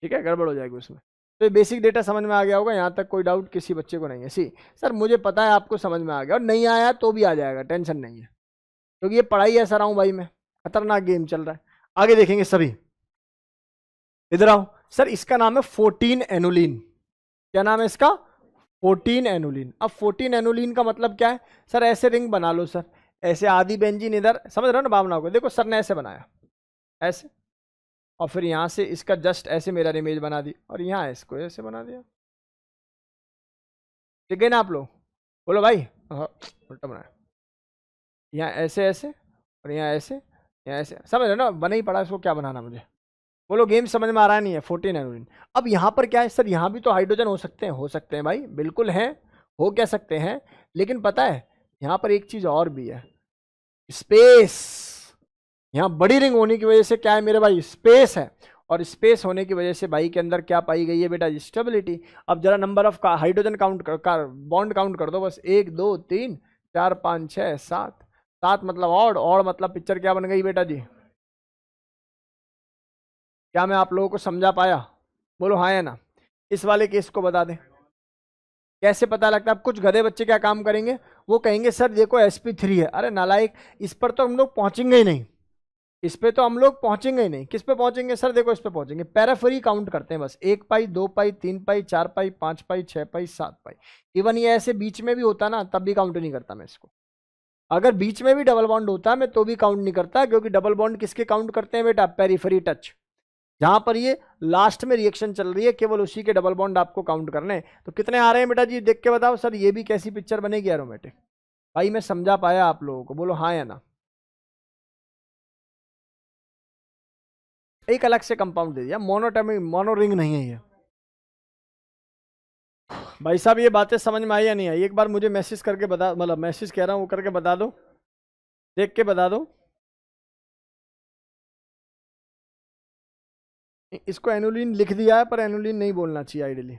ठीक है, गड़बड़ हो जाएगी उसमें। तो ये बेसिक डेटा समझ में आ गया होगा, यहाँ तक कोई डाउट किसी बच्चे को नहीं है? सी सर मुझे पता है आपको समझ में आ गया, और नहीं आया तो भी आ जाएगा, टेंशन नहीं है, क्योंकि ये पढ़ाई ऐसा रहा हूँ भाई मैं, खतरनाक गेम चल रहा है। आगे देखेंगे सभी, इधर आओ। सर इसका नाम है 14 एनुलिन। क्या नाम है इसका? 14 एनुलिन। अब 14 एनुलिन का मतलब क्या है? सर ऐसे रिंग बना लो सर, ऐसे आधी बेंजीन इधर, समझ रहे हो ना भावना को? देखो सर ने ऐसे बनाया, ऐसे और फिर यहाँ से इसका जस्ट ऐसे मिरर इमेज बना दी और यहाँ इसको ऐसे बना दिया। ठीक है ना आप लोग? बोलो भाई। हाँ, उल्टा बनाया। यहाँ ऐसे ऐसे और यहाँ ऐसे, यहाँ ऐसे, समझ रहे हो ना? बना ही पड़ा, इसको क्या बनाना मुझे? बोलो गेम समझ में आ रहा नहीं है? 14 एनुलिन। अब यहाँ पर क्या है सर, यहाँ भी तो हाइड्रोजन हो सकते हैं भाई, बिल्कुल हैं, हो क्या सकते हैं। लेकिन पता है यहाँ पर एक चीज और भी है, स्पेस। यहाँ बड़ी रिंग होने की वजह से क्या है मेरे भाई, स्पेस है। और स्पेस होने की वजह से भाई के अंदर क्या पाई गई है बेटा, स्टेबिलिटी। अब जरा नंबर ऑफ हाइड्रोजन काउंट कर, बॉन्ड काउंट कर दो बस, 1 2 3 4 5 6 7। 7 मतलब और मतलब पिक्चर क्या बन गई बेटा जी? क्या मैं आप लोगों को समझा पाया? बोलो हाँ या ना। इस वाले केस को बता दें कैसे पता लगता है। अब कुछ गधे बच्चे क्या काम करेंगे, वो कहेंगे सर देखो sp3 है। अरे नालायक, इस पर तो हम लोग पहुंचेंगे ही नहीं, इस पे तो हम लोग पहुंचेंगे ही नहीं। किस पे पहुंचेंगे सर? देखो इस पे पहुंचेंगे, पैराफरी काउंट करते हैं बस, 1 पाई 2 पाई 3 पाई 4 पाई 5 पाई 6 पाई 7 पाई। इवन ये ऐसे बीच में भी होता ना, तब भी काउंट नहीं करता मैं इसको। अगर बीच में भी डबल बॉन्ड होता है मैं तो भी काउंट नहीं करता, क्योंकि डबल बॉन्ड किसके काउंट करते हैं बेटा? Periphery touch. जहां पर ये लास्ट में रिएक्शन चल रही है, केवल उसी के डबल बॉन्ड आपको काउंट करने हैं। तो कितने आ रहे हैं बेटा जी, देख के बताओ सर, ये भी कैसी पिक्चर बनेगी एरोमेटिक? भाई मैं समझा पाया आप लोगों को? बोलो हाँ या ना। एक अलग से कंपाउंड दे दिया, मोनोटॉमिक, मोनो रिंग नहीं है ये। भाई साहब ये बातें समझ में आई या नहीं आई? एक बार मुझे मैसेज करके बता, मतलब मैसेज कह रहा हूँ वो करके बता दो, देख के बता दो। इसको एनुलिन लिख दिया है, पर एनुलिन नहीं बोलना चाहिए आइडियली।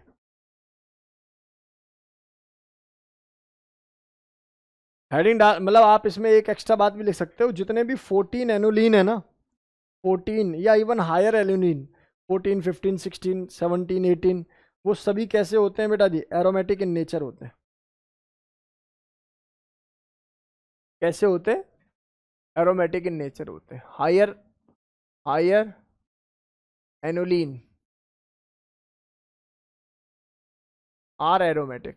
हेडिंग डाल, मतलब आप इसमें एक एक्स्ट्रा बात भी लिख सकते हो, जितने भी 14 एनुलिन है ना, 14 या इवन हायर एल्यूनिन, 14 15 16 17 18, वो सभी कैसे होते हैं बेटा जी? एरोमेटिक इन नेचर होते हैं। कैसे होते हैं? एरोमेटिक इन नेचर होते हैं। Higher, higher annulene are aromatic.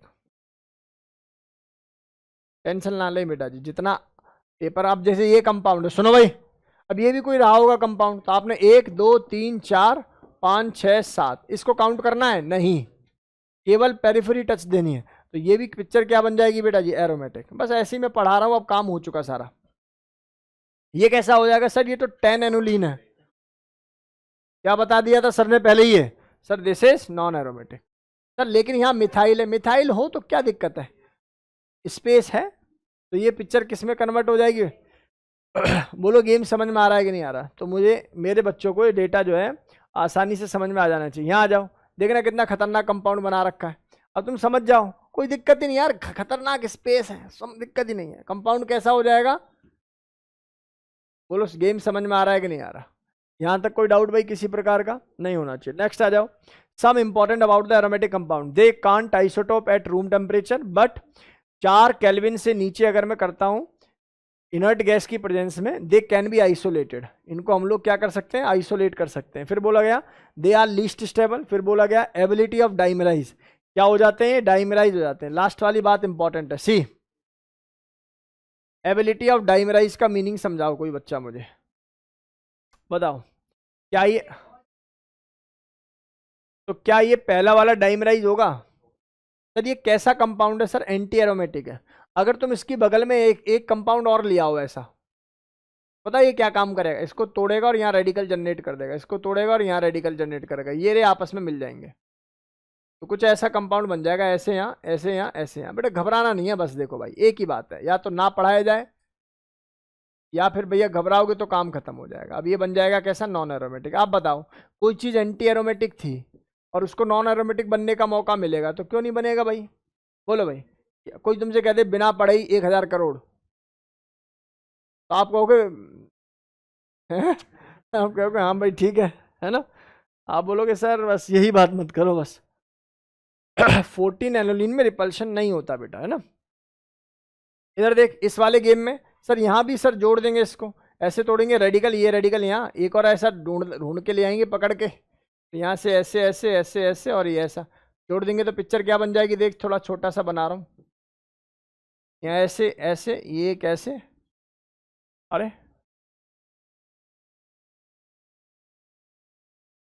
Tension ना ले बेटा जी, जितना पेपर आप, जैसे ये कंपाउंड है, सुनो भाई, अब ये भी कोई रहा होगा कंपाउंड, तो आपने 1 2 3 4 5 6 7 इसको काउंट करना है नहीं, केवल पेरिफेरी टच देनी है। तो ये भी पिक्चर क्या बन जाएगी बेटा जी? एरोमेटिक। बस ऐसे ही मैं पढ़ा रहा हूँ, अब काम हो चुका सारा। ये कैसा हो जाएगा सर? ये तो 10 एनुलिन है। क्या बता दिया था सर ने पहले ही है? Sir this is non aromatic. Sir लेकिन यहाँ मिथाइल है, मिथाइल हो तो क्या दिक्कत है, स्पेस है, तो ये पिक्चर किस में कन्वर्ट हो जाएगी? बोलो गेम समझ में आ रहा है कि नहीं आ रहा? तो मुझे, मेरे बच्चों को ये डेटा जो है आसानी से समझ में आ जाना चाहिए। यहाँ आ जाओ, देखना कितना खतरनाक कंपाउंड बना रखा है। अब तुम समझ जाओ, कोई दिक्कत ही नहीं यार, खतरनाक स्पेस है, सब दिक्कत ही नहीं है। कंपाउंड कैसा हो जाएगा? बोलो गेम समझ में आ रहा है कि नहीं आ रहा? यहाँ तक कोई डाउट भाई किसी प्रकार का नहीं होना चाहिए। नेक्स्ट आ जाओ। Some important about the aromatic compound, they can't isotope at room temperature, but 4 kelvin से नीचे अगर मैं करता हूं इनर्ट गैस की प्रेजेंस में, दे कैन बी आइसोलेटेड। इनको हम लोग क्या कर सकते हैं? आइसोलेट कर सकते हैं। फिर बोला गया दे आर लीस्ट स्टेबल। फिर बोला गया एबिलिटी ऑफ डाइमराइज, क्या हो जाते हैं? डाइमराइज हो जाते हैं। लास्ट वाली बात इंपॉर्टेंट है, सी एबिलिटी ऑफ डाइमराइज का मीनिंग समझाओ कोई बच्चा मुझे, बताओ। क्या ये, तो क्या ये पहला वाला डाइमराइज होगा? सर ये कैसा कंपाउंड है सर? एंटी एरोमेटिक है। अगर तुम इसकी बगल में एक कंपाउंड और लिया हो ऐसा, पता है ये क्या काम करेगा? इसको तोड़ेगा और यहाँ रेडिकल जनरेट कर देगा, इसको तोड़ेगा और यहाँ रेडिकल जनरेट करेगा, ये रे आपस में मिल जाएंगे, तो कुछ ऐसा कंपाउंड बन जाएगा, ऐसे यहाँ ऐसे यहाँ ऐसे यहाँ। बेटा घबराना नहीं है, बस देखो भाई एक ही बात है, या तो ना पढ़ाया जाए, या फिर भैया घबराओगे तो काम खत्म हो जाएगा। अब ये बन जाएगा कैसा? Non aromatic. आप बताओ, कोई चीज़ एंटी एरोमेटिक थी और उसको नॉन एरोमेटिक बनने का मौका मिलेगा तो क्यों नहीं बनेगा भाई? बोलो भाई। कोई तुमसे कहते बिना पढ़े ही 1000 करोड़, तो आप कहोगे हैं? आप कहोगे हाँ भाई ठीक है ना? आप बोलोगे सर बस यही बात मत करो बस। 14 एनोलिन में रिपल्शन नहीं होता बेटा, है ना? इधर देख, इस वाले गेम में सर यहाँ भी सर जोड़ देंगे इसको, ऐसे तोड़ेंगे रेडिकल, ये रेडिकल यहाँ, एक और ऐसा ढूंढ ढूंढ के ले आएंगे पकड़ के, यहाँ से ऐसे ऐसे ऐसे ऐसे और ये ऐसा जोड़ देंगे, तो पिक्चर क्या बन जाएगी? देख थोड़ा छोटा सा बना रहा हूँ, यहाँ ऐसे ऐसे, ये कैसे, अरे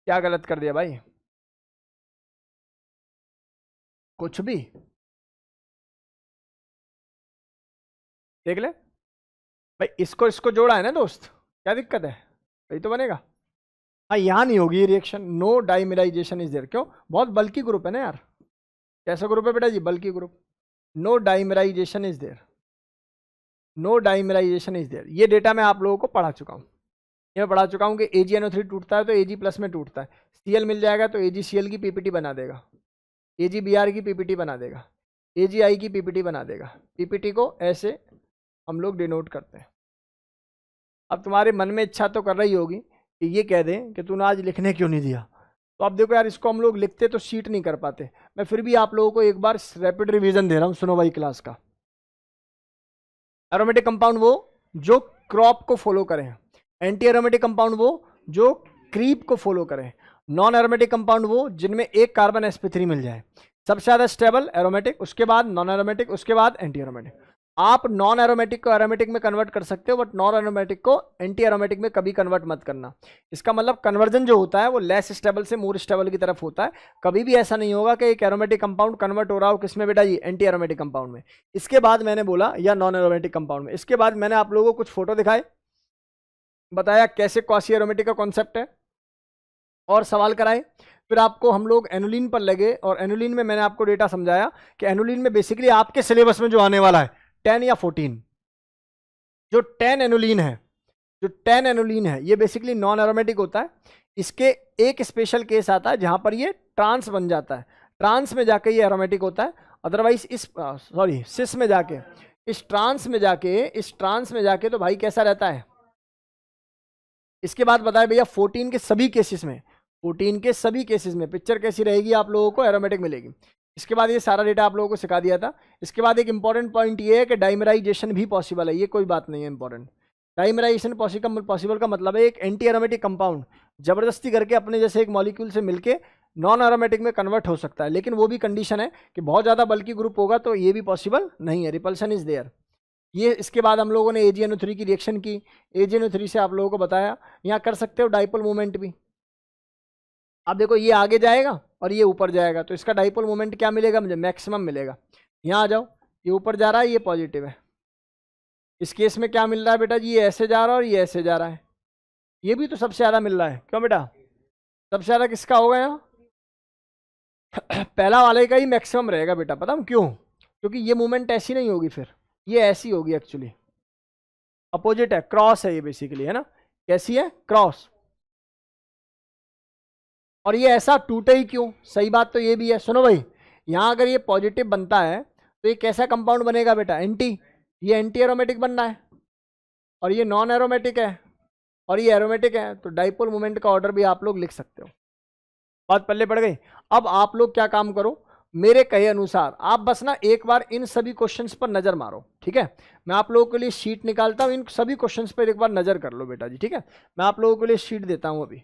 क्या गलत कर दिया भाई? कुछ भी देख ले भाई, इसको इसको जोड़ा है ना दोस्त, क्या दिक्कत है? वही तो बनेगा। हाँ यहाँ नहीं होगी reaction, no dimerisation is there. क्यों? बहुत बल्कि ग्रुप है ना यार। कैसा ग्रुप है बेटा जी? बल्कि group. No dimerisation is there, no dimerisation is there. ये डेटा मैं आप लोगों को पढ़ा चुका हूँ। ये मैं पढ़ा चुका हूँ कि AgNO3 टूटता है तो Ag प्लस में टूटता है। Cl मिल जाएगा तो AgCl की पीपीटी बना देगा, AgBr की पीपीटी बना देगा, AgI की पीपीटी बना देगा। पीपीटी को ऐसे हम लोग डिनोट करते हैं। अब तुम्हारे मन में इच्छा तो कर रही होगी कि ये कह दें कि तूने आज लिखने क्यों नहीं दिया। तो अब देखो यार, इसको हम लोग लिखते तो शीट नहीं कर पाते। मैं फिर भी आप लोगों को एक बार रैपिड रिवीजन दे रहा हूँ, सुनो भाई क्लास का। एरोमेटिक कंपाउंड वो जो क्रॉप को फॉलो करें, एंटी एरोमेटिक कंपाउंड वो जो क्रीप को फॉलो करें, नॉन एरोमेटिक कंपाउंड वो जिनमें एक कार्बन sp3 मिल जाए। सबसे ज्यादा स्टेबल एरोमेटिक, उसके बाद नॉन एरोमेटिक, उसके बाद एंटी एरोमेटिक। आप नॉन एरोमेटिक को एरोमेटिक में कन्वर्ट कर सकते हो, बट नॉन एरोमेटिक को एंटी एरोमेटिक में कभी कन्वर्ट मत करना। इसका मतलब कन्वर्जन जो होता है वो लेस स्टेबल से मोर स्टेबल की तरफ होता है। कभी भी ऐसा नहीं होगा कि एक एरोमेटिक कंपाउंड कन्वर्ट हो रहा हो किसमें बेटा जी? एंटी एरोमेटिक कंपाउंड में। इसके बाद मैंने बोला या नॉन एरोमेटिक कंपाउंड में। इसके बाद मैंने आप लोगों को कुछ फोटो दिखाए, बताया कैसे क्वासी एरोमेटिक का कॉन्सेप्ट है, और सवाल कराए। फिर आपको हम लोग एनुलिन पर लगे, और एनुलिन में मैंने आपको डेटा समझाया कि एनुलिन में बेसिकली आपके सिलेबस में जो आने वाला है 10 या 14, जो 10 एनुलिन है, जो 10 एनुलिन है ये बेसिकली नॉन एरोमेटिक होता है। इसके एक स्पेशल केस आता है जहां पर ये ट्रांस बन जाता है, ट्रांस में जाके ये एरोमेटिक होता है। अदरवाइज इस सिस में जाके, इस ट्रांस में जाके तो भाई कैसा रहता है? इसके बाद बताया भैया 14 के सभी केसेस में, 14 के सभी केसेस में पिक्चर कैसी रहेगी? आप लोगों को एरोमेटिक मिलेगी। इसके बाद ये सारा डेटा आप लोगों को सिखा दिया था। इसके बाद एक इंपॉर्टेंट पॉइंट ये है कि डाइमराइजेशन भी पॉसिबल है, ये कोई बात नहीं है इंपॉर्टेंट। डाइमराइजेशन पॉसिबल का मतलब है एक एंटी एरोमेटिक कंपाउंड जबरदस्ती करके अपने जैसे एक मॉलिक्यूल से मिलके नॉन एरोमेटिक में कन्वर्ट हो सकता है, लेकिन वो भी कंडीशन है कि बहुत ज्यादा बल्कि ग्रुप होगा तो ये भी पॉसिबल नहीं है, रिपल्सन इज देयर। ये इसके बाद हम लोगों ने AgNO3 की रिएक्शन की, AgNO3 से आप लोगों को बताया यहाँ कर सकते हो डाइपोल मोमेंट भी। अब देखो ये आगे जाएगा और ये ऊपर जाएगा, तो इसका डाइपोल मोमेंट क्या मिलेगा? मुझे मैक्सिमम मिलेगा। यहाँ आ जाओ, ये ऊपर जा रहा है, ये पॉजिटिव है। इस केस में क्या मिल रहा है बेटा जी? ये ऐसे जा रहा है और ये ऐसे जा रहा है। ये भी तो सबसे ज्यादा मिल रहा है, क्यों बेटा? सबसे ज्यादा किसका होगा यहाँ? पहला वाले का ही मैक्सिमम रहेगा बेटा, पता हूँ क्यों? क्योंकि ये मूवमेंट ऐसी नहीं होगी, फिर ये ऐसी होगी एक्चुअली, अपोजिट है, क्रॉस है ये बेसिकली, है ना? कैसी है? क्रॉस। और ये ऐसा टूटे ही क्यों? सही बात तो ये भी है। सुनो भाई, यहां अगर ये पॉजिटिव बनता है तो ये कैसा कंपाउंड बनेगा बेटा? एंटी। ये एंटी एरोमेटिक बनना है, और ये नॉन एरोमेटिक है, और ये एरोमेटिक है, तो डाइपोल मोमेंट का ऑर्डर भी आप लोग लिख सकते हो। बात पल्ले पड़ गई। अब आप लोग क्या काम करो, मेरे कहे अनुसार आप बस ना एक बार इन सभी क्वेश्चंस पर नजर मारो, ठीक है? मैं आप लोगों के लिए शीट निकालता हूं, इन सभी क्वेश्चंस पर एक बार नजर कर लो बेटा जी, ठीक है? मैं आप लोगों के लिए शीट देता हूं अभी।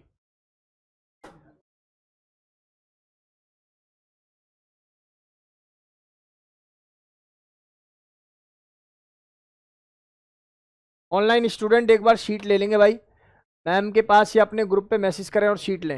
ऑनलाइन स्टूडेंट एक बार शीट ले लेंगे भाई, मैम के पास या अपने ग्रुप पे मैसेज करें और शीट लें।